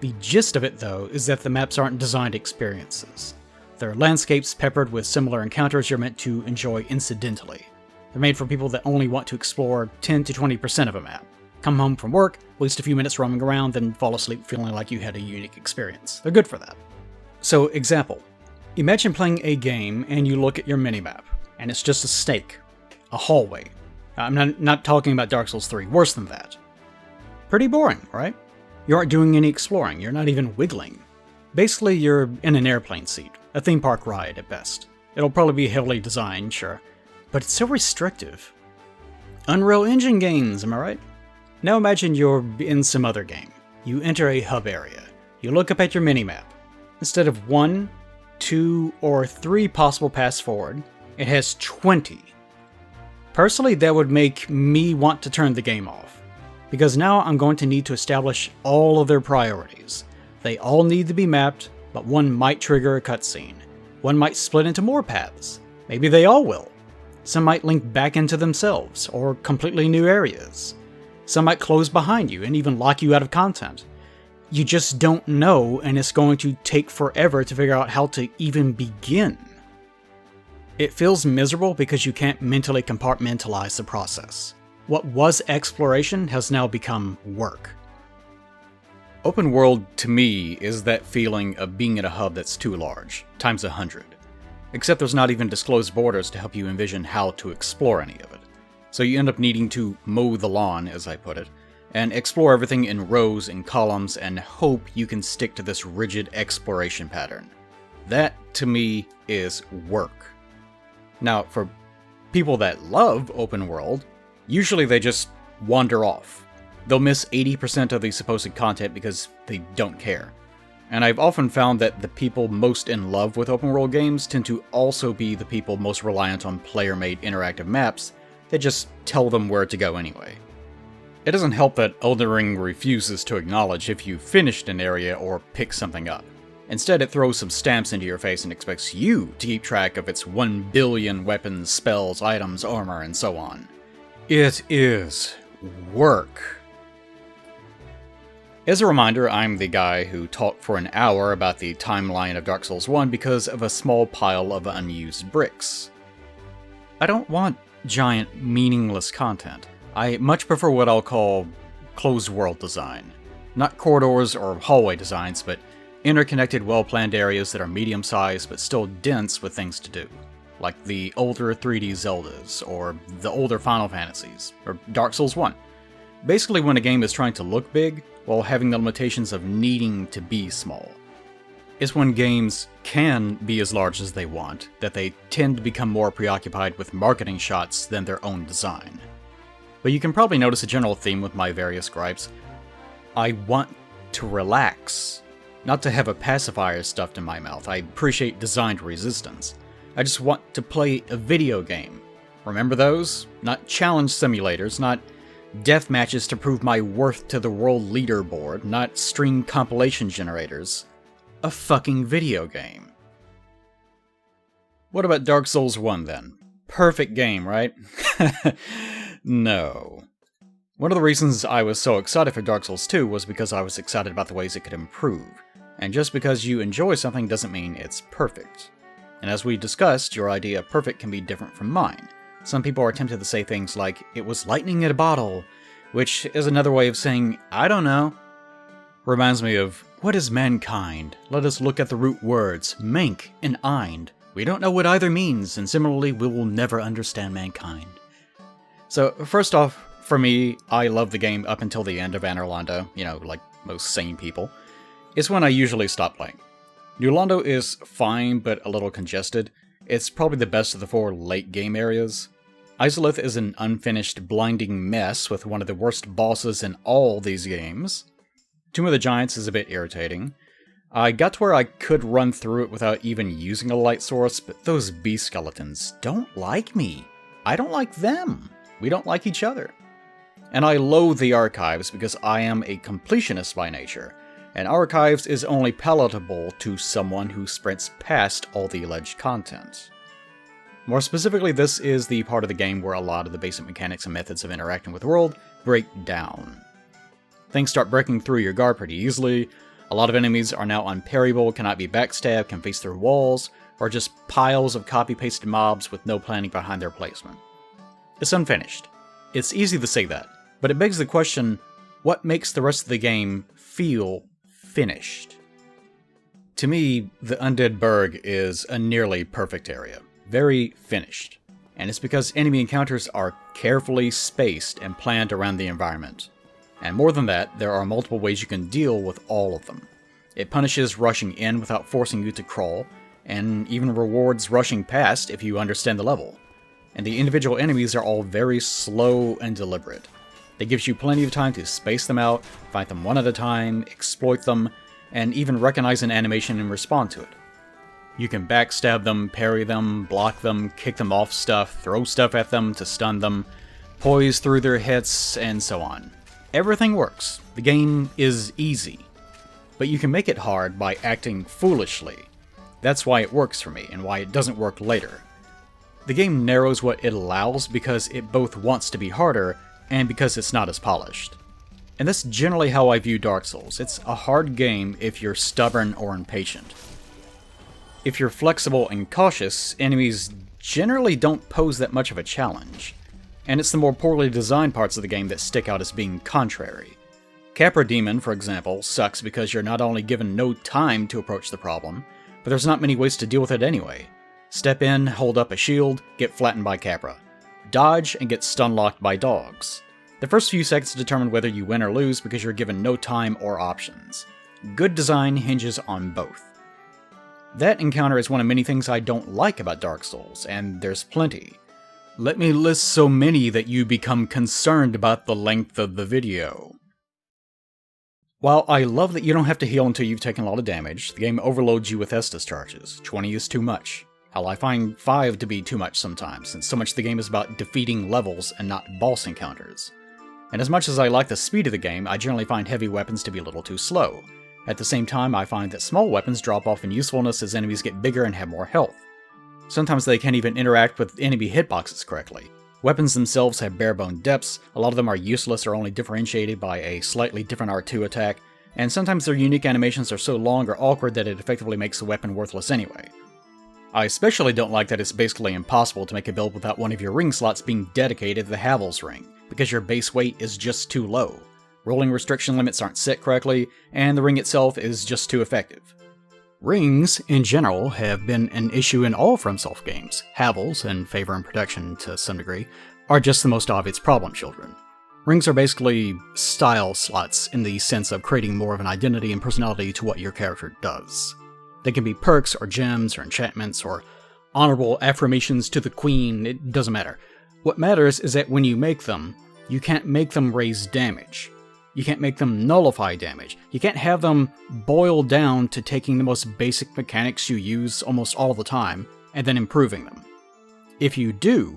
The gist of it, though, is that the maps aren't designed experiences. They're landscapes peppered with similar encounters you're meant to enjoy incidentally. They're made for people that only want to explore 10 to 20% of a map. Come home from work, waste a few minutes roaming around, then fall asleep feeling like you had a unique experience. They're good for that. So, example. Imagine playing a game and you look at your minimap, and it's just a snake. A hallway. I'm not talking about Dark Souls 3, worse than that. Pretty boring, right? You aren't doing any exploring, you're not even wiggling. Basically, you're in an airplane seat, a theme park ride at best. It'll probably be heavily designed, sure, but it's so restrictive. Unreal Engine games, am I right? Now imagine you're in some other game. You enter a hub area. You look up at your minimap. Instead of 1, 2, or 3 possible paths forward, it has 20. Personally, that would make me want to turn the game off, because now I'm going to need to establish all of their priorities. They all need to be mapped, but one might trigger a cutscene. One might split into more paths. Maybe they all will. Some might link back into themselves, or completely new areas. Some might close behind you and even lock you out of content. You just don't know, and it's going to take forever to figure out how to even begin. It feels miserable because you can't mentally compartmentalize the process. What was exploration has now become work. Open world, to me, is that feeling of being in a hub that's too large, times 100. Except there's not even disclosed borders to help you envision how to explore any of it. So you end up needing to mow the lawn, as I put it, and explore everything in rows and columns and hope you can stick to this rigid exploration pattern. That, to me, is work. Now, for people that love open world, usually they just wander off. They'll miss 80% of the supposed content because they don't care. And I've often found that the people most in love with open world games tend to also be the people most reliant on player-made interactive maps that just tell them where to go anyway. It doesn't help that Elden Ring refuses to acknowledge if you finished an area or picked something up. Instead, it throws some stamps into your face and expects you to keep track of its 1 billion weapons, spells, items, armor, and so on. It is work. As a reminder, I'm the guy who talked for an hour about the timeline of Dark Souls 1 because of a small pile of unused bricks. I don't want giant, meaningless content. I much prefer what I'll call closed world design. Not corridors or hallway designs, but interconnected, well-planned areas that are medium-sized but still dense with things to do. Like the older 3D Zeldas, or the older Final Fantasies, or Dark Souls 1. Basically when a game is trying to look big, while having the limitations of needing to be small. It's when games can be as large as they want, that they tend to become more preoccupied with marketing shots than their own design. But you can probably notice a general theme with my various gripes. I want to relax, not to have a pacifier stuffed in my mouth. I appreciate designed resistance. I just want to play a video game. Remember those? Not challenge simulators, not death matches to prove my worth to the world leaderboard, not string compilation generators. A fucking video game. What about Dark Souls 1 then? Perfect game, right? No. One of the reasons I was so excited for Dark Souls 2 was because I was excited about the ways it could improve. And just because you enjoy something doesn't mean it's perfect. And as we discussed, your idea of perfect can be different from mine. Some people are tempted to say things like, it was lightning in a bottle, which is another way of saying, I don't know. Reminds me of, what is mankind? Let us look at the root words, mank and eind. We don't know what either means, and similarly, we will never understand mankind. So, first off, for me, I love the game up until the end of Anor Londo, like most sane people. It's when I usually stop playing. New Londo is fine, but a little congested. It's probably the best of the 4 late game areas. Izalith is an unfinished, blinding mess with one of the worst bosses in all these games. Tomb of the Giants is a bit irritating. I got to where I could run through it without even using a light source, but those beast skeletons don't like me. I don't like them. We don't like each other. And I loathe the Archives because I am a completionist by nature, and Archives is only palatable to someone who sprints past all the alleged content. More specifically, this is the part of the game where a lot of the basic mechanics and methods of interacting with the world break down. Things start breaking through your guard pretty easily. A lot of enemies are now unparryable, cannot be backstabbed, can face through walls, or just piles of copy-pasted mobs with no planning behind their placement. It's unfinished. It's easy to say that, but it begs the question, what makes the rest of the game feel finished? To me, the Undead Burg is a nearly perfect area. Very finished. And it's because enemy encounters are carefully spaced and planned around the environment. And more than that, there are multiple ways you can deal with all of them. It punishes rushing in without forcing you to crawl, and even rewards rushing past if you understand the level. And the individual enemies are all very slow and deliberate. It gives you plenty of time to space them out, fight them one at a time, exploit them, and even recognize an animation and respond to it. You can backstab them, parry them, block them, kick them off stuff, throw stuff at them to stun them, poise through their hits, and so on. Everything works. The game is easy. But you can make it hard by acting foolishly. That's why it works for me, and why it doesn't work later. The game narrows what it allows because it both wants to be harder, and because it's not as polished. And that's generally how I view Dark Souls. It's a hard game if you're stubborn or impatient. If you're flexible and cautious, enemies generally don't pose that much of a challenge. And it's the more poorly designed parts of the game that stick out as being contrary. Capra Demon, for example, sucks because you're not only given no time to approach the problem, but there's not many ways to deal with it anyway. Step in, hold up a shield, get flattened by Capra. Dodge, and get stun-locked by dogs. The first few seconds determine whether you win or lose because you're given no time or options. Good design hinges on both. That encounter is one of many things I don't like about Dark Souls, and there's plenty. Let me list so many that you become concerned about the length of the video. While I love that you don't have to heal until you've taken a lot of damage, the game overloads you with Estus charges. 20 is too much. Hell, I find 5 to be too much sometimes, since so much of the game is about defeating levels and not boss encounters. And as much as I like the speed of the game, I generally find heavy weapons to be a little too slow. At the same time, I find that small weapons drop off in usefulness as enemies get bigger and have more health. Sometimes they can't even interact with enemy hitboxes correctly. Weapons themselves have bare-bone depths, a lot of them are useless or only differentiated by a slightly different R2 attack, and sometimes their unique animations are so long or awkward that it effectively makes the weapon worthless anyway. I especially don't like that it's basically impossible to make a build without one of your ring slots being dedicated to the Havel's ring, because your base weight is just too low. Rolling restriction limits aren't set correctly, and the ring itself is just too effective. Rings, in general, have been an issue in all FromSoft games. Havels, and Favor and Protection to some degree, are just the most obvious problem children. Rings are basically style slots in the sense of creating more of an identity and personality to what your character does. They can be perks, or gems, or enchantments, or honorable affirmations to the queen, it doesn't matter. What matters is that when you make them, you can't make them raise damage. You can't make them nullify damage. You can't have them boil down to taking the most basic mechanics you use almost all the time, and then improving them. If you do,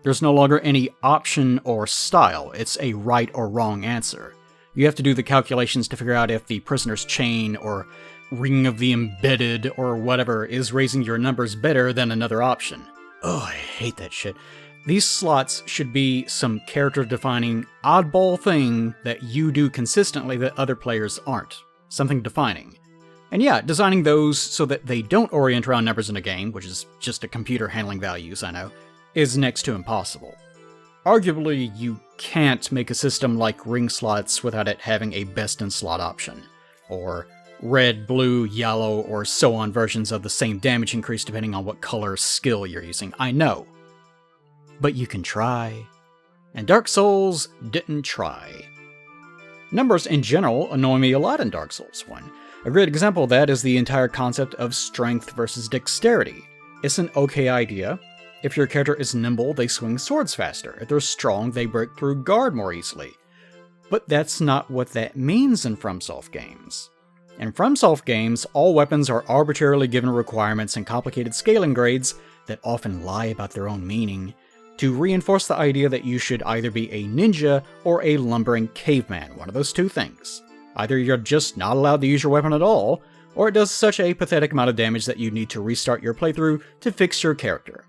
there's no longer any option or style, it's a right or wrong answer. You have to do the calculations to figure out if the prisoner's chain, or ring of the embedded, or whatever, is raising your numbers better than another option. Oh, I hate that shit. These slots should be some character-defining, oddball thing that you do consistently that other players aren't. Something defining. And yeah, designing those so that they don't orient around numbers in a game, which is just a computer handling values, I know, is next to impossible. Arguably, you can't make a system like ring slots without it having a best-in-slot option, or red, blue, yellow, or so on versions of the same damage increase depending on what color skill you're using. I know. But you can try. And Dark Souls didn't try. Numbers in general annoy me a lot in Dark Souls 1. A great example of that is the entire concept of strength versus dexterity. It's an okay idea. If your character is nimble, they swing swords faster. If they're strong, they break through guard more easily. But that's not what that means in FromSoft games. In FromSoft games, all weapons are arbitrarily given requirements and complicated scaling grades that often lie about their own meaning, to reinforce the idea that you should either be a ninja or a lumbering caveman, one of those two things. Either you're just not allowed to use your weapon at all, or it does such a pathetic amount of damage that you need to restart your playthrough to fix your character.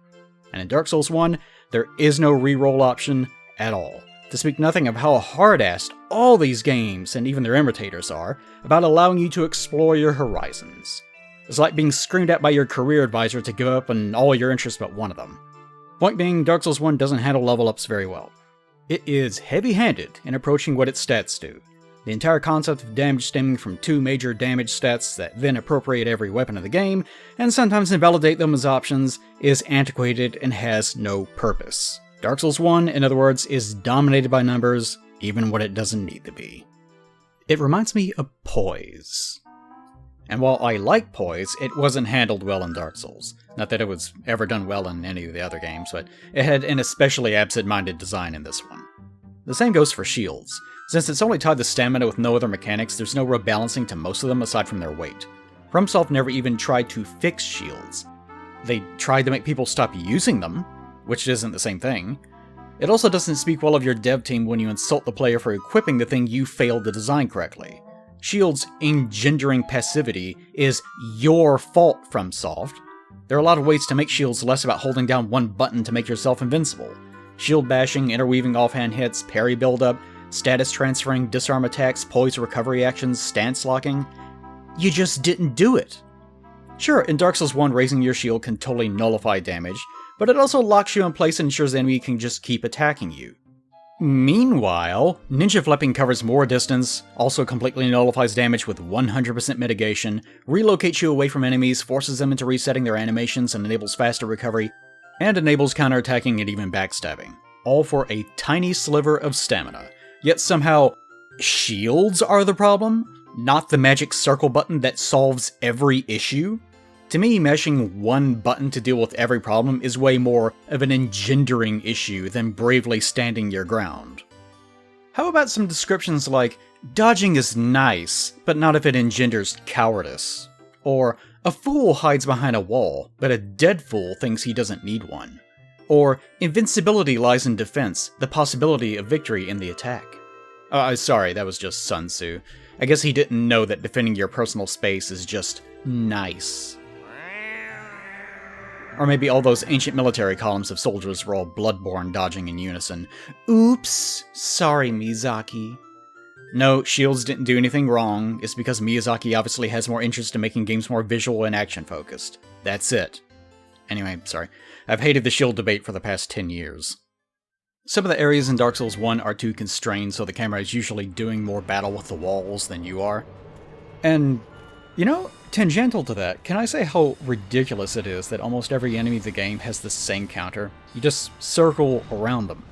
And in Dark Souls 1, there is no reroll option at all. To speak nothing of how hard-assed all these games, and even their imitators, are about allowing you to explore your horizons. It's like being screamed at by your career advisor to give up on all your interests but one of them. Point being, Dark Souls 1 doesn't handle level-ups very well. It is heavy-handed in approaching what its stats do. The entire concept of damage stemming from two major damage stats that then appropriate every weapon in the game, and sometimes invalidate them as options, is antiquated and has no purpose. Dark Souls 1, in other words, is dominated by numbers, even when it doesn't need to be. It reminds me of poise. And while I like poise, it wasn't handled well in Dark Souls. Not that it was ever done well in any of the other games, but it had an especially absent-minded design in this one. The same goes for shields. Since it's only tied to stamina with no other mechanics, there's no real balancing to most of them aside from their weight. FromSoft never even tried to fix shields. They tried to make people stop using them, which isn't the same thing. It also doesn't speak well of your dev team when you insult the player for equipping the thing you failed to design correctly. Shield's engendering passivity is your fault, FromSoft. There are a lot of ways to make shields less about holding down one button to make yourself invincible. Shield bashing, interweaving offhand hits, parry buildup, status transferring, disarm attacks, poise recovery actions, stance locking. You just didn't do it. Sure, in Dark Souls 1, raising your shield can totally nullify damage, but it also locks you in place and ensures the enemy can just keep attacking you. Meanwhile, ninja flipping covers more distance, also completely nullifies damage with 100% mitigation, relocates you away from enemies, forces them into resetting their animations and enables faster recovery, and enables counterattacking and even backstabbing. All for a tiny sliver of stamina. Yet somehow, shields are the problem? Not the magic circle button that solves every issue? To me, mashing one button to deal with every problem is way more of an engendering issue than bravely standing your ground. How about some descriptions like, dodging is nice, but not if it engenders cowardice? Or, a fool hides behind a wall, but a dead fool thinks he doesn't need one. Or, invincibility lies in defense, the possibility of victory in the attack. Sorry, that was just Sun Tzu. I guess he didn't know that defending your personal space is just nice. Or maybe all those ancient military columns of soldiers were all bloodborne dodging in unison. Oops, sorry Miyazaki. No, shields didn't do anything wrong. It's because Miyazaki obviously has more interest in making games more visual and action-focused. That's it. Anyway, sorry. I've hated the shield debate for the past 10 years. Some of the areas in Dark Souls 1 are too constrained, so the camera is usually doing more battle with the walls than you are. And, you know, tangential to that, can I say how ridiculous it is that almost every enemy of the game has the same counter? You just circle around them.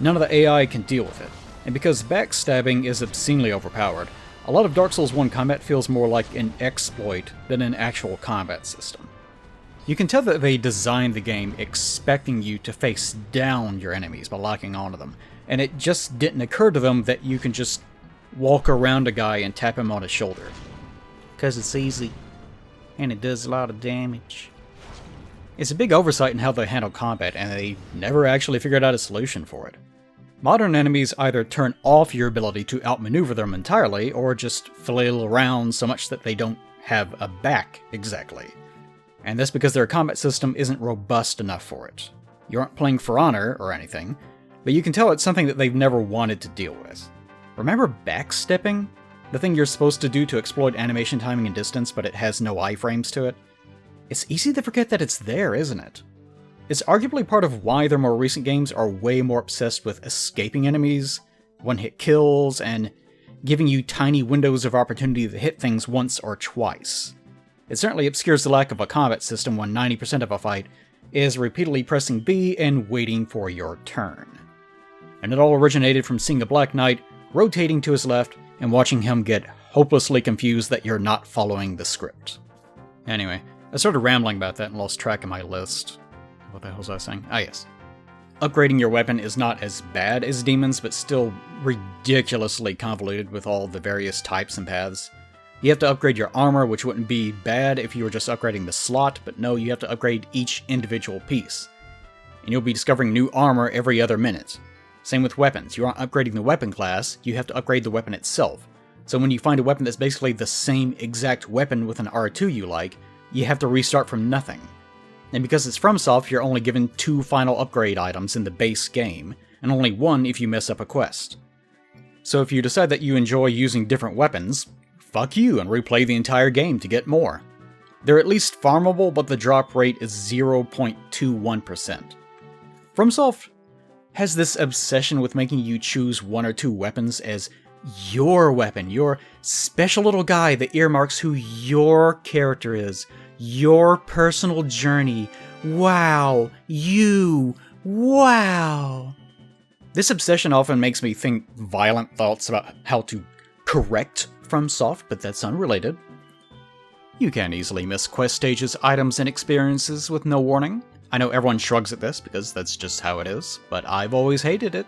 None of the AI can deal with it. And because backstabbing is obscenely overpowered, a lot of Dark Souls 1 combat feels more like an exploit than an actual combat system. You can tell that they designed the game expecting you to face down your enemies by locking onto them, and it just didn't occur to them that you can just walk around a guy and tap him on his shoulder. 'Cause it's easy, and it does a lot of damage. It's a big oversight in how they handle combat, and they never actually figured out a solution for it. Modern enemies either turn off your ability to outmaneuver them entirely, or just flail around so much that they don't have a back, exactly. And that's because their combat system isn't robust enough for it. You aren't playing For Honor or anything, but you can tell it's something that they've never wanted to deal with. Remember backstepping? The thing you're supposed to do to exploit animation timing and distance, but it has no iframes to it? It's easy to forget that it's there, isn't it? It's arguably part of why their more recent games are way more obsessed with escaping enemies, one-hit kills, and giving you tiny windows of opportunity to hit things once or twice. It certainly obscures the lack of a combat system when 90% of a fight is repeatedly pressing B and waiting for your turn. And it all originated from seeing a Black Knight rotating to his left and watching him get hopelessly confused that you're not following the script. Anyway, I started rambling about that and lost track of my list. What the hell was I saying? Ah, yes. Upgrading your weapon is not as bad as demons, but still ridiculously convoluted with all the various types and paths. You have to upgrade your armor, which wouldn't be bad if you were just upgrading the slot, but no, you have to upgrade each individual piece. And you'll be discovering new armor every other minute. Same with weapons. You aren't upgrading the weapon class, you have to upgrade the weapon itself. So when you find a weapon that's basically the same exact weapon with an R2 you like, you have to restart from nothing. And because it's FromSoft, you're only given 2 final upgrade items in the base game, and only 1 if you mess up a quest. So if you decide that you enjoy using different weapons, fuck you and replay the entire game to get more. They're at least farmable, but the drop rate is 0.21%. FromSoft has this obsession with making you choose 1 or 2 weapons as your weapon, your special little guy that earmarks who your character is, your personal journey. Wow, you, wow. This obsession often makes me think violent thoughts about how to correct FromSoft, but that's unrelated. You can easily miss quest stages, items, and experiences with no warning. I know everyone shrugs at this because that's just how it is, but I've always hated it.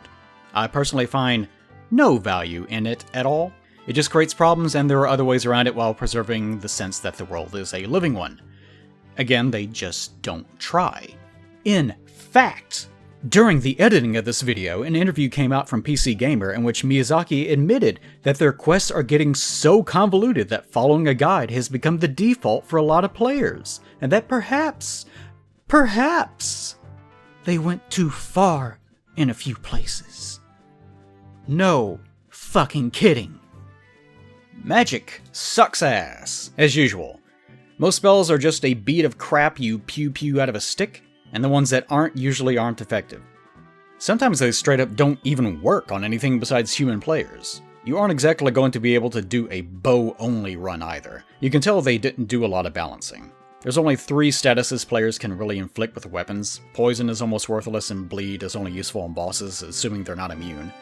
I personally find no value in it at all. It just creates problems, and there are other ways around it while preserving the sense that the world is a living one. Again, they just don't try. In fact, during the editing of this video, an interview came out from PC Gamer in which Miyazaki admitted that their quests are getting so convoluted that following a guide has become the default for a lot of players, and that perhaps, they went too far in a few places. No fucking kidding. Magic sucks ass, as usual. Most spells are just a bead of crap you pew-pew out of a stick, and the ones that aren't usually aren't effective. Sometimes they straight up don't even work on anything besides human players. You aren't exactly going to be able to do a bow-only run either. You can tell they didn't do a lot of balancing. There's only 3 statuses players can really inflict with weapons. Poison is almost worthless, and Bleed is only useful on bosses, assuming they're not immune.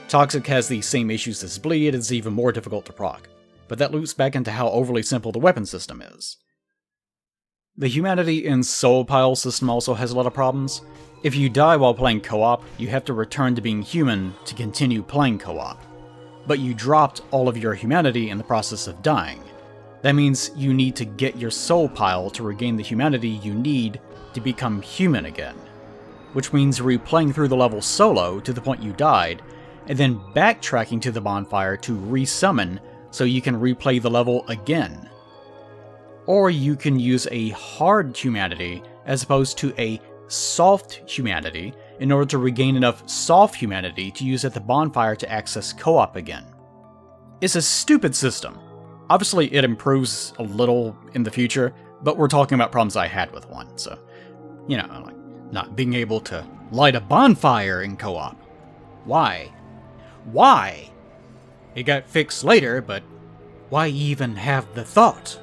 Toxic has the same issues as Bleed, it's even more difficult to proc. But that loops back into how overly simple the weapon system is. The humanity in Soul Pile system also has a lot of problems. If you die while playing co-op, you have to return to being human to continue playing co-op. But you dropped all of your humanity in the process of dying. That means you need to get your soul pile to regain the humanity you need to become human again. Which means replaying through the level solo to the point you died, and then backtracking to the bonfire to resummon so you can replay the level again. Or you can use a hard humanity as opposed to a soft humanity in order to regain enough soft humanity to use at the bonfire to access co-op again. It's a stupid system. Obviously it improves a little in the future, but we're talking about problems I had with one, so, you know, like not being able to light a bonfire in co-op. Why? Why? It got fixed later, but why even have the thought?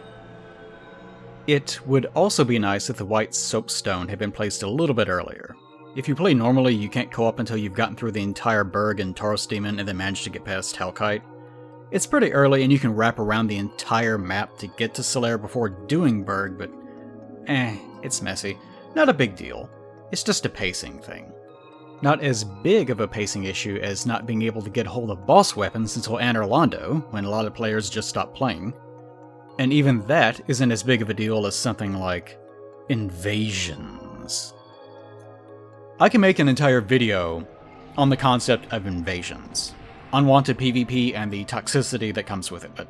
It would also be nice if the white soapstone had been placed a little bit earlier. If you play normally, you can't co-op until you've gotten through the entire Berg and Taurus Demon and then managed to get past Hellkite. It's pretty early and you can wrap around the entire map to get to Solaire before doing Berg, but it's messy. Not a big deal. It's just a pacing thing. Not as big of a pacing issue as not being able to get hold of boss weapons until Anor Londo, when a lot of players just stop playing. And even that isn't as big of a deal as something like invasions. I can make an entire video on the concept of invasions, unwanted PvP, and the toxicity that comes with it, but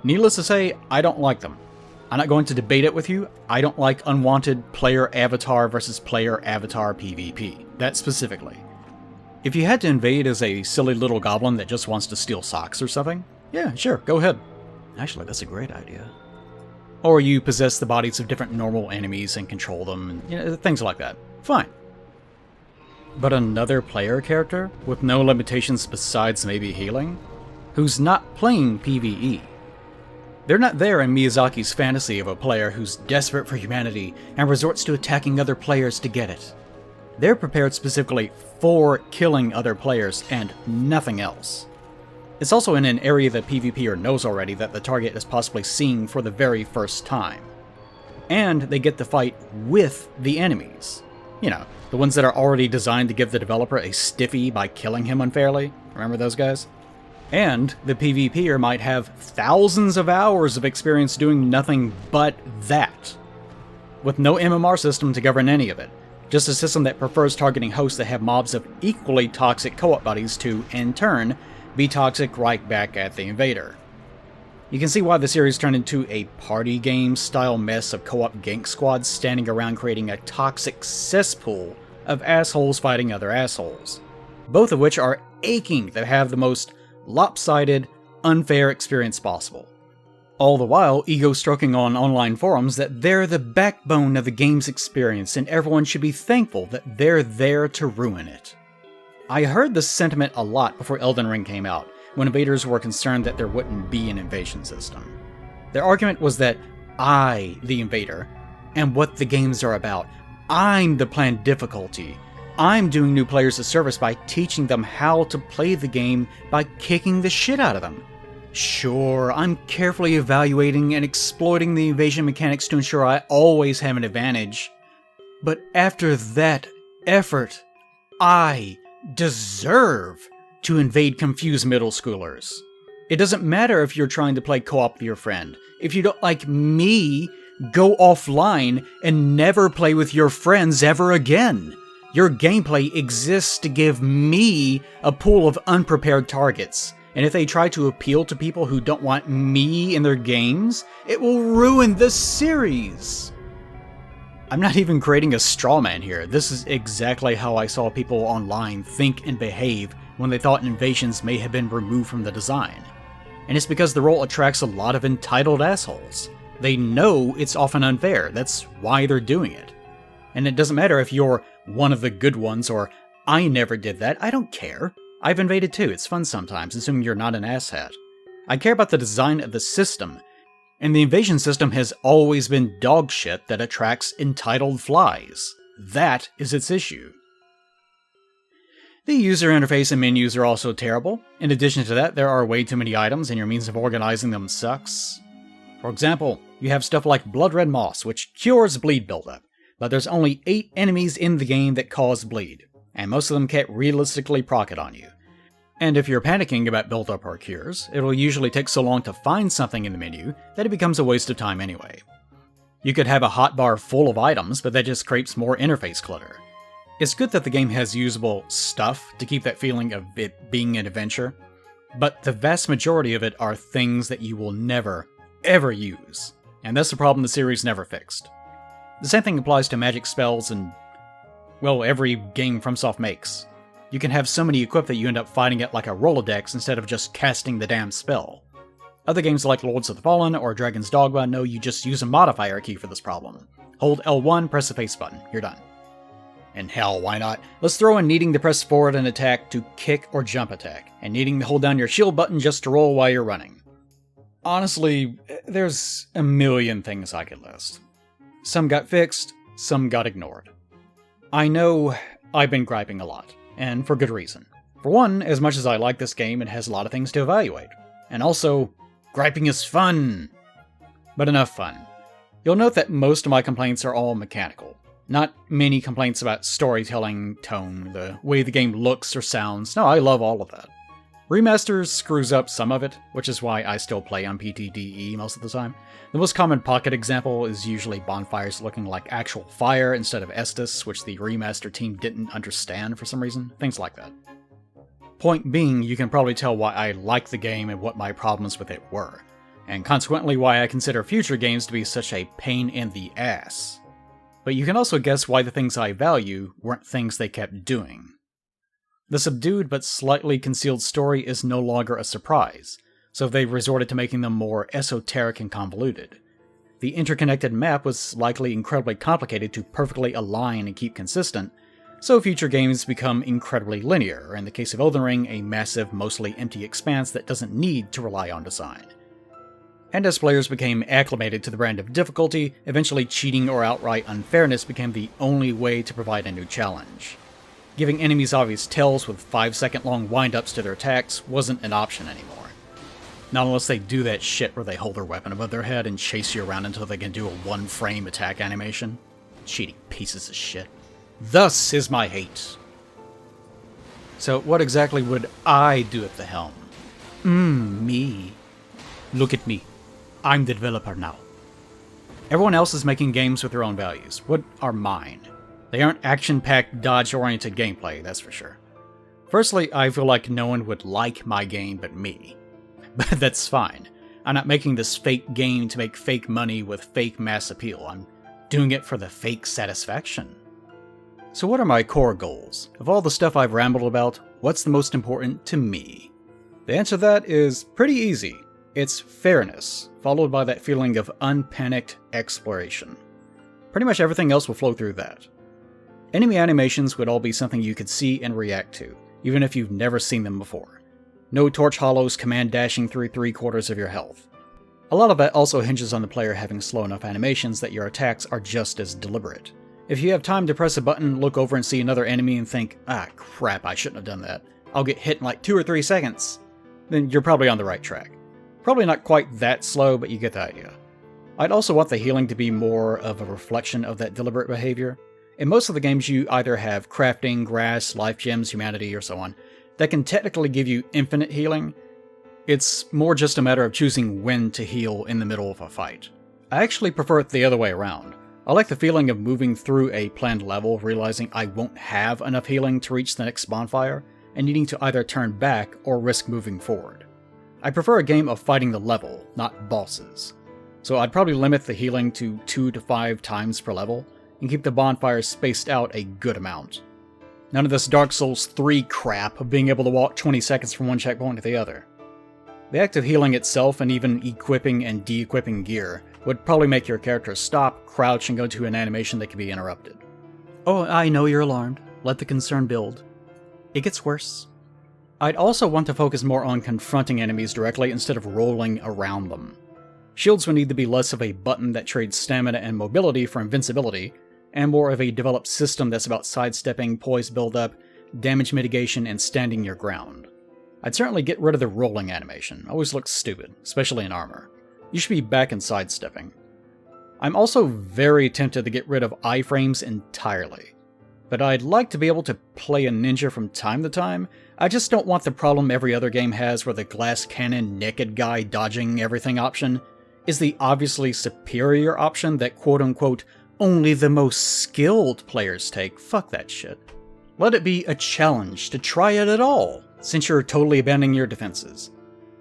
needless to say, I don't like them. I'm not going to debate it with you. I don't like unwanted player avatar versus player avatar PvP, that specifically. If you had to invade as a silly little goblin that just wants to steal socks or something, yeah, sure, go ahead. Actually, that's a great idea. Or you possess the bodies of different normal enemies and control them, and, you know, things like that. Fine. But another player character, with no limitations besides maybe healing, who's not playing PvE. They're not there in Miyazaki's fantasy of a player who's desperate for humanity and resorts to attacking other players to get it. They're prepared specifically for killing other players and nothing else. It's also in an area that PvPer knows already that the target is possibly seeing for the very first time. And they get to fight with the enemies. You know, the ones that are already designed to give the developer a stiffy by killing him unfairly. Remember those guys? And the PvPer might have thousands of hours of experience doing nothing but that, with no MMR system to govern any of it. Just a system that prefers targeting hosts that have mobs of equally toxic co-op buddies to, in turn, be toxic right back at the invader. You can see why the series turned into a party game style mess of co-op gank squads standing around creating a toxic cesspool of assholes fighting other assholes, both of which are aching to have the most lopsided, unfair experience possible. All the while ego-stroking on online forums that they're the backbone of the game's experience and everyone should be thankful that they're there to ruin it. I heard this sentiment a lot before Elden Ring came out, when invaders were concerned that there wouldn't be an invasion system. Their argument was that I, the invader, am what the games are about. I'm the planned difficulty. I'm doing new players a service by teaching them how to play the game by kicking the shit out of them. Sure, I'm carefully evaluating and exploiting the evasion mechanics to ensure I always have an advantage. But after that effort, I deserve to invade confused middle schoolers. It doesn't matter if you're trying to play co-op with your friend. If you don't like me, go offline and never play with your friends ever again. Your gameplay exists to give me a pool of unprepared targets. And if they try to appeal to people who don't want me in their games, it will ruin the series. I'm not even creating a straw man here. This is exactly how I saw people online think and behave when they thought invasions may have been removed from the design. And it's because the role attracts a lot of entitled assholes. They know it's often unfair, that's why they're doing it. And it doesn't matter if you're one of the good ones or I never did that, I don't care. I've invaded too, it's fun sometimes, assuming you're not an asshat. I care about the design of the system, and the invasion system has always been dog shit that attracts entitled flies. That is its issue. The user interface and menus are also terrible. In addition to that, there are way too many items and your means of organizing them sucks. For example, you have stuff like Blood Red Moss, which cures bleed buildup, but there's only 8 enemies in the game that cause bleed, and most of them can't realistically proc it on you. And if you're panicking about build-up or cures, it'll usually take so long to find something in the menu that it becomes a waste of time anyway. You could have a hotbar full of items, but that just creates more interface clutter. It's good that the game has usable stuff to keep that feeling of it being an adventure, but the vast majority of it are things that you will never, ever use, and that's the problem the series never fixed. The same thing applies to magic spells and, well, every game FromSoft makes. You can have so many equipped that you end up fighting it like a Rolodex instead of just casting the damn spell. Other games like Lords of the Fallen or Dragon's Dogma know you just use a modifier key for this problem. Hold L1, press the face button, you're done. And hell, why not? Let's throw in needing to press forward and attack to kick or jump attack, and needing to hold down your shield button just to roll while you're running. Honestly, there's a million things I could list. Some got fixed, some got ignored. I know I've been griping a lot, and for good reason. For one, as much as I like this game, it has a lot of things to evaluate. And also, griping is fun! But enough fun. You'll note that most of my complaints are all mechanical. Not many complaints about storytelling, tone, the way the game looks or sounds. No, I love all of that. Remasters screws up some of it, which is why I still play on PTDE most of the time. The most common pocket example is usually bonfires looking like actual fire instead of Estus, which the remaster team didn't understand for some reason. Things like that. Point being, you can probably tell why I like the game and what my problems with it were, and consequently why I consider future games to be such a pain in the ass. But you can also guess why the things I value weren't things they kept doing. The subdued but slightly concealed story is no longer a surprise, so they resorted to making them more esoteric and convoluted. The interconnected map was likely incredibly complicated to perfectly align and keep consistent, so future games become incredibly linear, or in the case of Elden Ring, a massive, mostly empty expanse that doesn't need to rely on design. And as players became acclimated to the brand of difficulty, eventually cheating or outright unfairness became the only way to provide a new challenge. Giving enemies obvious tells with 5-second long wind-ups to their attacks wasn't an option anymore. Not unless they do that shit where they hold their weapon above their head and chase you around until they can do a 1-frame attack animation. Cheating pieces of shit. Thus is my hate. So what exactly would I do at the helm? Me. Look at me. I'm the developer now. Everyone else is making games with their own values. What are mine? They aren't action-packed, dodge-oriented gameplay, that's for sure. Firstly, I feel like no one would like my game but me. But that's fine. I'm not making this fake game to make fake money with fake mass appeal. I'm doing it for the fake satisfaction. So what are my core goals? Of all the stuff I've rambled about, what's the most important to me? The answer to that is pretty easy. It's fairness, followed by that feeling of unpanicked exploration. Pretty much everything else will flow through that. Enemy animations would all be something you could see and react to, even if you've never seen them before. No torch hollows command dashing through 3/4 of your health. A lot of that also hinges on the player having slow enough animations that your attacks are just as deliberate. If you have time to press a button, look over and see another enemy and think, ah crap, I shouldn't have done that. I'll get hit in like 2 or 3 seconds. Then you're probably on the right track. Probably not quite that slow, but you get the idea. I'd also want the healing to be more of a reflection of that deliberate behavior. In most of the games you either have crafting, grass, life gems, humanity, or so on, that can technically give you infinite healing. It's more just a matter of choosing when to heal in the middle of a fight. I actually prefer it the other way around. I like the feeling of moving through a planned level, realizing I won't have enough healing to reach the next bonfire, and needing to either turn back or risk moving forward. I prefer a game of fighting the level, not bosses. So I'd probably limit the healing to 2 to 5 times per level, and keep the bonfires spaced out a good amount. None of this Dark Souls 3 crap of being able to walk 20 seconds from one checkpoint to the other. The act of healing itself, and even equipping and de-equipping gear, would probably make your character stop, crouch, and go to an animation that can be interrupted. Oh, I know you're alarmed. Let the concern build. It gets worse. I'd also want to focus more on confronting enemies directly instead of rolling around them. Shields would need to be less of a button that trades stamina and mobility for invincibility, and more of a developed system that's about sidestepping, poise buildup, damage mitigation, and standing your ground. I'd certainly get rid of the rolling animation. Always looks stupid, especially in armor. You should be back in sidestepping. I'm also very tempted to get rid of iframes entirely. But I'd like to be able to play a ninja from time to time. I just don't want the problem every other game has where the glass cannon naked guy dodging everything option is the obviously superior option that quote-unquote only the most skilled players take. Fuck that shit. Let it be a challenge to try it at all, since you're totally abandoning your defenses.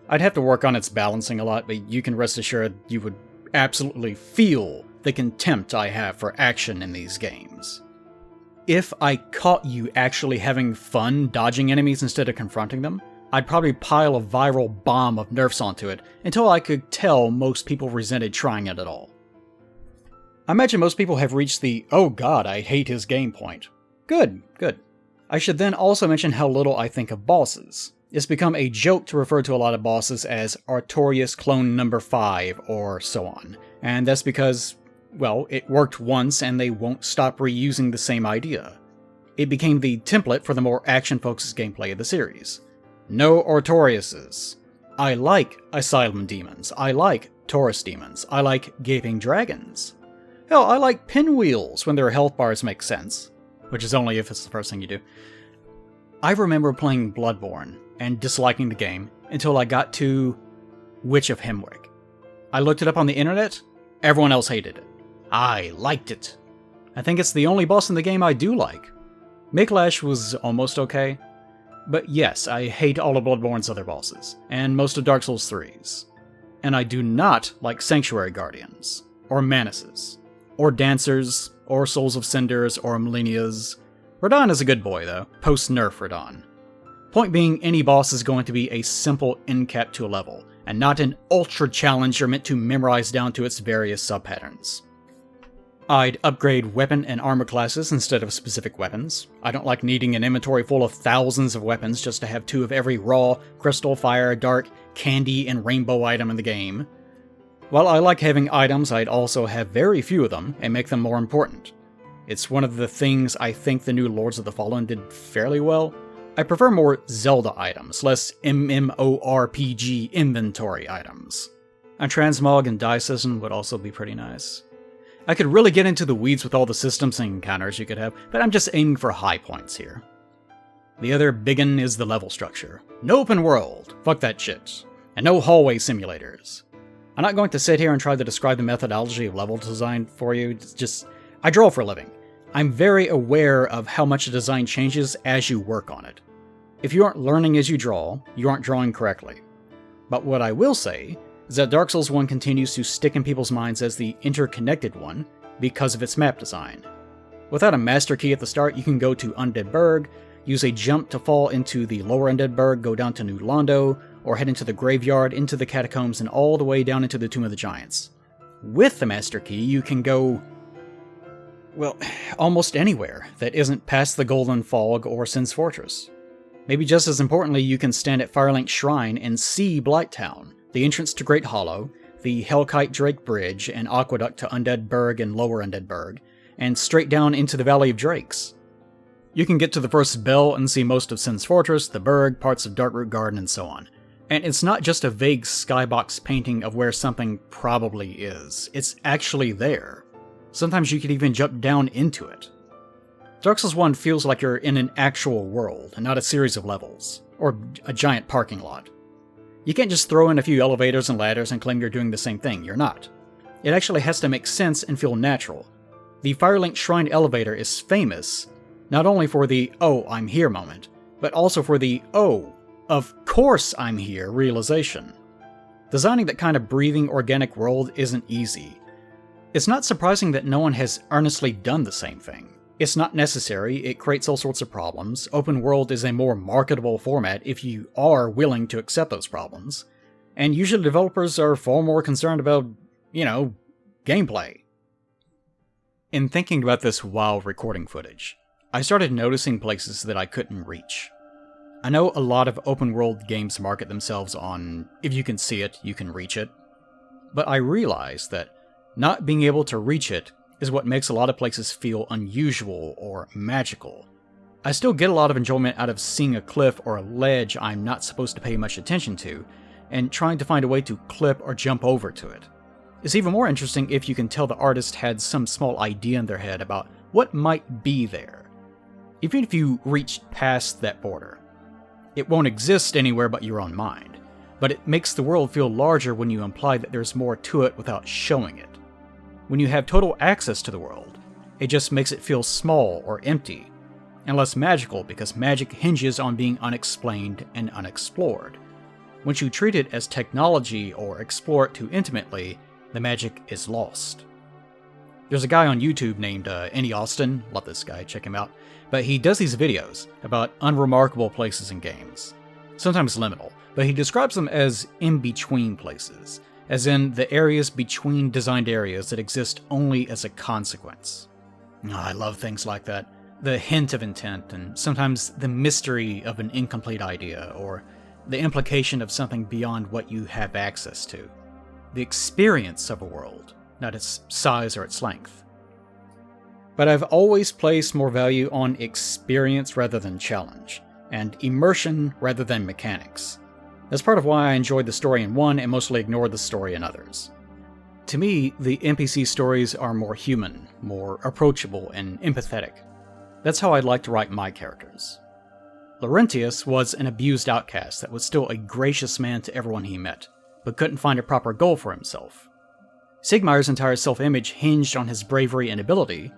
I'd have to work on its balancing a lot, but you can rest assured you would absolutely feel the contempt I have for action in these games. If I caught you actually having fun dodging enemies instead of confronting them, I'd probably pile a viral bomb of nerfs onto it until I could tell most people resented trying it at all. I imagine most people have reached the, oh god, I hate his game point. Good, good. I should then also mention how little I think of bosses. It's become a joke to refer to a lot of bosses as Artorias clone number 5 or so on, and that's because, well, it worked once and they won't stop reusing the same idea. It became the template for the more action-focused gameplay of the series. No Artoriases. I like Asylum Demons. I like Taurus Demons. I like Gaping Dragons. Hell, I like Pinwheels when their health bars make sense, which is only if it's the first thing you do. I remember playing Bloodborne and disliking the game until I got to Witch of Hemwick. I looked it up on the internet, everyone else hated it. I liked it. I think it's the only boss in the game I do like. Miklash was almost okay, but yes, I hate all of Bloodborne's other bosses, and most of Dark Souls 3's. And I do not like Sanctuary Guardians, or Manuses, or Dancers, or Souls of Cinders, or Millennias. Radahn is a good boy though, post-nerf Radahn. Point being, any boss is going to be a simple end cap to a level, and not an ultra challenge you're meant to memorize down to its various subpatterns. I'd upgrade weapon and armor classes instead of specific weapons. I don't like needing an inventory full of thousands of weapons just to have 2 of every raw, crystal, fire, dark, candy, and rainbow item in the game. While I like having items, I'd also have very few of them and make them more important. It's one of the things I think the new Lords of the Fallen did fairly well. I prefer more Zelda items, less MMORPG inventory items. A transmog and die system would also be pretty nice. I could really get into the weeds with all the systems and encounters you could have, but I'm just aiming for high points here. The other biggin is the level structure. No open world, fuck that shit, and no hallway simulators. I'm not going to sit here and try to describe the methodology of level design for you, I draw for a living. I'm very aware of how much the design changes as you work on it. If you aren't learning as you aren't drawing correctly. But what I will say is that Dark Souls 1 continues to stick in people's minds as the interconnected one because of its map design. Without a master key at the start, you can go to Undead Burg, use a jump to fall into the lower Undead Burg, go down to New Londo, or head into the graveyard, into the catacombs, and all the way down into the Tomb of the Giants. With the master key, you can go, well, almost anywhere that isn't past the Golden Fog or Sin's Fortress. Maybe just as importantly, you can stand at Firelink Shrine and see Blighttown, the entrance to Great Hollow, the Hellkite Drake Bridge and Aqueduct to Undead Burg and Lower Undead Burg, and straight down into the Valley of Drakes. You can get to the first bell and see most of Sin's Fortress, the Burg, parts of Darkroot Garden, and so on. And it's not just a vague skybox painting of where something probably is. It's actually there. Sometimes you could even jump down into it. Dark Souls 1 feels like you're in an actual world, and not a series of levels, or a giant parking lot. You can't just throw in a few elevators and ladders and claim you're doing the same thing. You're not. It actually has to make sense and feel natural. The Firelink Shrine elevator is famous, not only for the "oh, I'm here" moment, but also for the "oh, of course I'm here" realization. Designing that kind of breathing, organic world isn't easy. It's not surprising that no one has earnestly done the same thing. It's not necessary, it creates all sorts of problems. Open world is a more marketable format if you are willing to accept those problems. And usually developers are far more concerned about, gameplay. In thinking about this while recording footage, I started noticing places that I couldn't reach. I know a lot of open world games market themselves on, if you can see it, you can reach it. But I realized that not being able to reach it is what makes a lot of places feel unusual or magical. I still get a lot of enjoyment out of seeing a cliff or a ledge I'm not supposed to pay much attention to, and trying to find a way to clip or jump over to it. It's even more interesting if you can tell the artist had some small idea in their head about what might be there. Even if you reached past that border, it won't exist anywhere but your own mind, but it makes the world feel larger when you imply that there's more to it without showing it. When you have total access to the world, it just makes it feel small or empty, and less magical because magic hinges on being unexplained and unexplored. Once you treat it as technology or explore it too intimately, the magic is lost. There's a guy on YouTube named Any Austin, love this guy, check him out, but he does these videos about unremarkable places in games. Sometimes liminal, but he describes them as in-between places, as in the areas between designed areas that exist only as a consequence. I love things like that. The hint of intent, and sometimes the mystery of an incomplete idea, or the implication of something beyond what you have access to. The experience of a world, not its size or its length. But I've always placed more value on experience rather than challenge, and immersion rather than mechanics. That's part of why I enjoyed the story in one and mostly ignored the story in others. To me, the NPC stories are more human, more approachable, and empathetic. That's how I'd like to write my characters. Laurentius was an abused outcast that was still a gracious man to everyone he met, but couldn't find a proper goal for himself. Sigmayr's entire self-image hinged on his bravery and ability,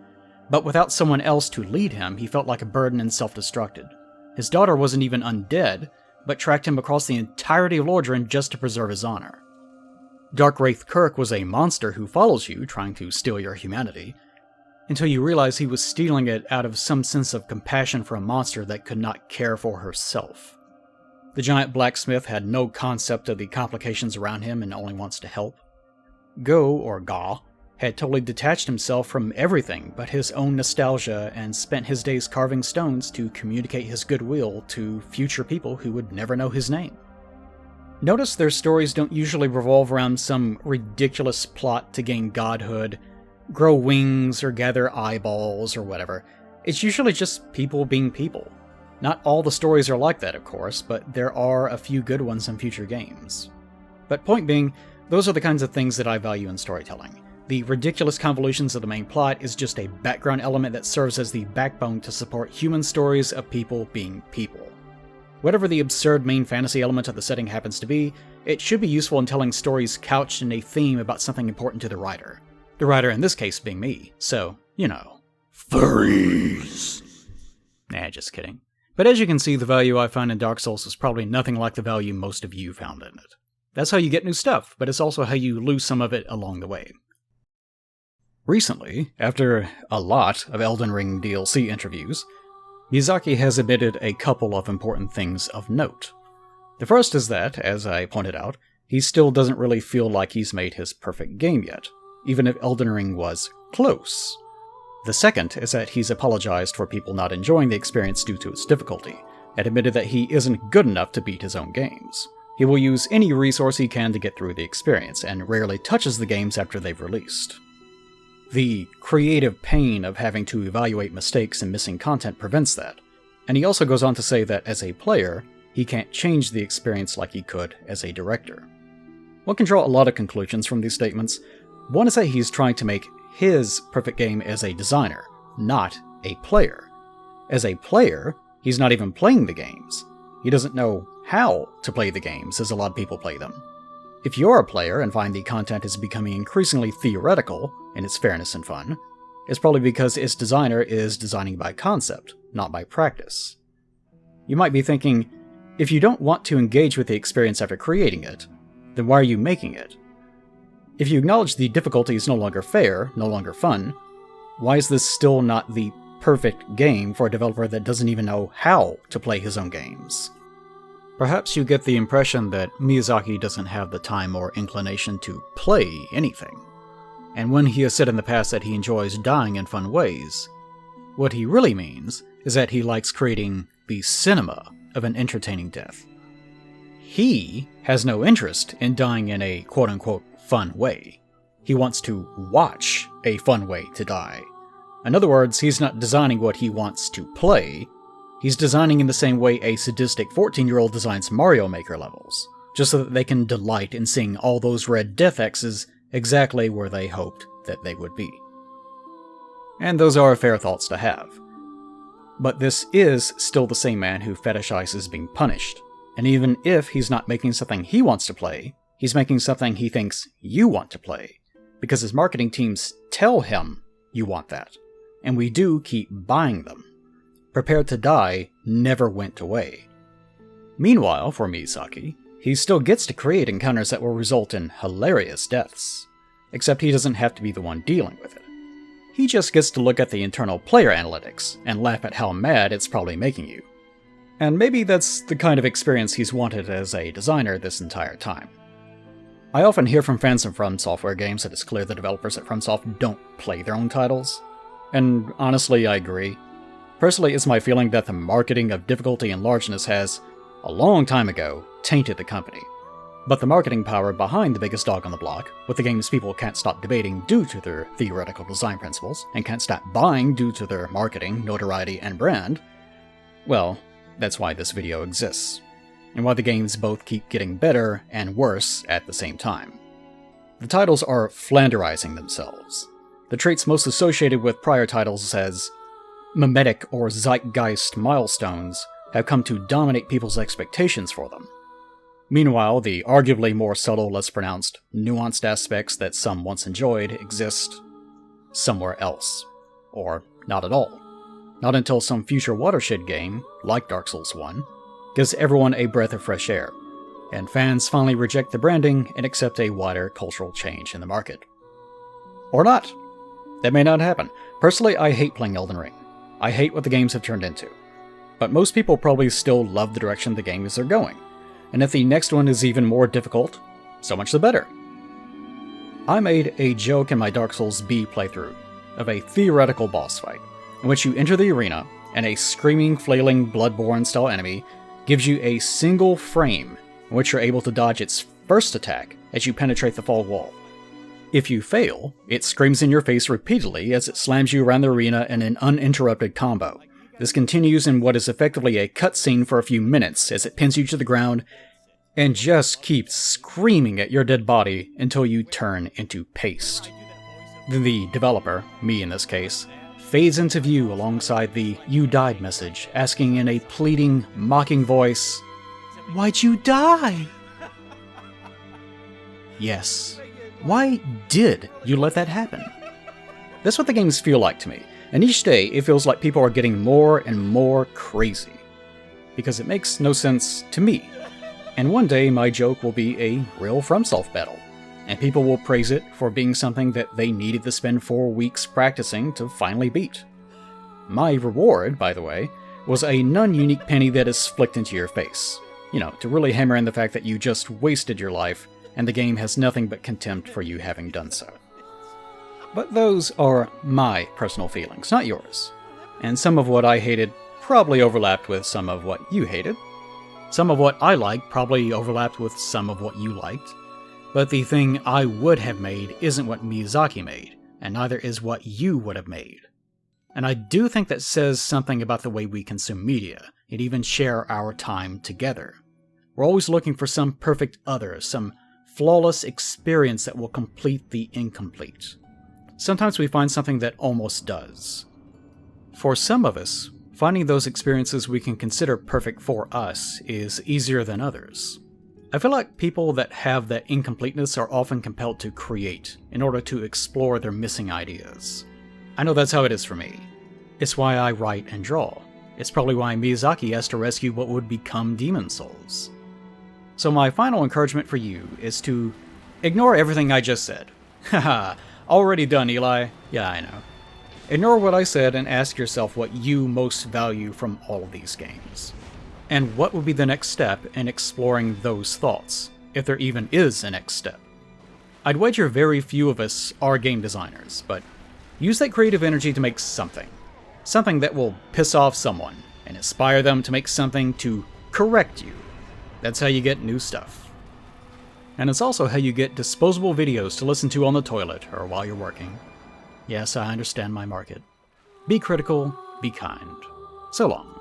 but without someone else to lead him, he felt like a burden and self-destructed. His daughter wasn't even undead, but tracked him across the entirety of Lordran just to preserve his honor. Darkwraith Kirk was a monster who follows you, trying to steal your humanity, until you realize he was stealing it out of some sense of compassion for a monster that could not care for herself. The giant blacksmith had no concept of the complications around him and only wants to help. Go, or Ga, had totally detached himself from everything but his own nostalgia and spent his days carving stones to communicate his goodwill to future people who would never know his name. Notice their stories don't usually revolve around some ridiculous plot to gain godhood, grow wings, or gather eyeballs, or whatever. It's usually just people being people. Not all the stories are like that, of course, but there are a few good ones in future games. But point being, those are the kinds of things that I value in storytelling. The ridiculous convolutions of the main plot is just a background element that serves as the backbone to support human stories of people being people. Whatever the absurd main fantasy element of the setting happens to be, it should be useful in telling stories couched in a theme about something important to the writer. The writer in this case being me, so, Furries! Nah, just kidding. But as you can see, the value I found in Dark Souls is probably nothing like the value most of you found in it. That's how you get new stuff, but it's also how you lose some of it along the way. Recently, after a lot of Elden Ring DLC interviews, Miyazaki has admitted a couple of important things of note. The first is that, as I pointed out, he still doesn't really feel like he's made his perfect game yet, even if Elden Ring was close. The second is that he's apologized for people not enjoying the experience due to its difficulty, and admitted that he isn't good enough to beat his own games. He will use any resource he can to get through the experience, and rarely touches the games after they've released. The creative pain of having to evaluate mistakes and missing content prevents that. And he also goes on to say that as a player, he can't change the experience like he could as a director. One can draw a lot of conclusions from these statements. One is that he's trying to make his perfect game as a designer, not a player. As a player, he's not even playing the games. He doesn't know how to play the games as a lot of people play them. If you're a player and find the content is becoming increasingly theoretical in its fairness and fun, it's probably because its designer is designing by concept, not by practice. You might be thinking, if you don't want to engage with the experience after creating it, then why are you making it? If you acknowledge the difficulty is no longer fair, no longer fun, why is this still not the perfect game for a developer that doesn't even know how to play his own games? Perhaps you get the impression that Miyazaki doesn't have the time or inclination to play anything. And when he has said in the past that he enjoys dying in fun ways, what he really means is that he likes creating the cinema of an entertaining death. He has no interest in dying in a quote-unquote fun way. He wants to watch a fun way to die. In other words, he's not designing what he wants to play. He's designing in the same way a sadistic 14-year-old designs Mario Maker levels, just so that they can delight in seeing all those red death X's exactly where they hoped that they would be. And those are fair thoughts to have. But this is still the same man who fetishizes being punished, and even if he's not making something he wants to play, he's making something he thinks you want to play, because his marketing teams tell him you want that, and we do keep buying them. Prepared to Die never went away. Meanwhile, for Miyazaki, he still gets to create encounters that will result in hilarious deaths, except he doesn't have to be the one dealing with it. He just gets to look at the internal player analytics and laugh at how mad it's probably making you. And maybe that's the kind of experience he's wanted as a designer this entire time. I often hear from fans of FromSoftware games that it's clear the developers at FromSoft don't play their own titles, and honestly I agree. Personally, it's my feeling that the marketing of difficulty and largeness has, a long time ago, tainted the company. But the marketing power behind the biggest dog on the block, with the games people can't stop debating due to their theoretical design principles, and can't stop buying due to their marketing, notoriety, and brand, well, that's why this video exists, and why the games both keep getting better and worse at the same time. The titles are Flanderizing themselves. The traits most associated with prior titles as mimetic or zeitgeist milestones have come to dominate people's expectations for them. Meanwhile, the arguably more subtle, less pronounced, nuanced aspects that some once enjoyed exist somewhere else. Or not at all. Not until some future watershed game, like Dark Souls 1, gives everyone a breath of fresh air, and fans finally reject the branding and accept a wider cultural change in the market. Or not. That may not happen. Personally, I hate playing Elden Ring. I hate what the games have turned into. But most people probably still love the direction the games are going, and if the next one is even more difficult, so much the better. I made a joke in my Dark Souls B playthrough of a theoretical boss fight, in which you enter the arena, and a screaming, flailing, Bloodborne-style enemy gives you a single frame in which you're able to dodge its first attack as you penetrate the fog wall. If you fail, it screams in your face repeatedly as it slams you around the arena in an uninterrupted combo. This continues in what is effectively a cutscene for a few minutes as it pins you to the ground and just keeps screaming at your dead body until you turn into paste. Then the developer, me in this case, fades into view alongside the "You died" message, asking in a pleading, mocking voice, "Why'd you die?" Yes. Why did you let that happen? That's what the games feel like to me, and each day it feels like people are getting more and more crazy. Because it makes no sense to me. And one day my joke will be a real FromSoft battle, and people will praise it for being something that they needed to spend 4 weeks practicing to finally beat. My reward, by the way, was a non-unique penny that is flicked into your face. You know, to really hammer in the fact that you just wasted your life, and the game has nothing but contempt for you having done so. But those are my personal feelings, not yours. And some of what I hated probably overlapped with some of what you hated. Some of what I liked probably overlapped with some of what you liked. But the thing I would have made isn't what Miyazaki made, and neither is what you would have made. And I do think that says something about the way we consume media, and even share our time together. We're always looking for some perfect other, some flawless experience that will complete the incomplete. Sometimes we find something that almost does. For some of us, finding those experiences we can consider perfect for us is easier than others. I feel like people that have that incompleteness are often compelled to create in order to explore their missing ideas. I know that's how it is for me. It's why I write and draw. It's probably why Miyazaki has to rescue what would become Demon Souls. So my final encouragement for you is to ignore everything I just said. Haha, already done, Eli. Yeah, I know. Ignore what I said and ask yourself what you most value from all of these games. And what would be the next step in exploring those thoughts, if there even is a next step. I'd wager very few of us are game designers, but use that creative energy to make something. Something that will piss off someone, and inspire them to make something to correct you. That's how you get new stuff. And it's also how you get disposable videos to listen to on the toilet or while you're working. Yes, I understand my market. Be critical, be kind. So long.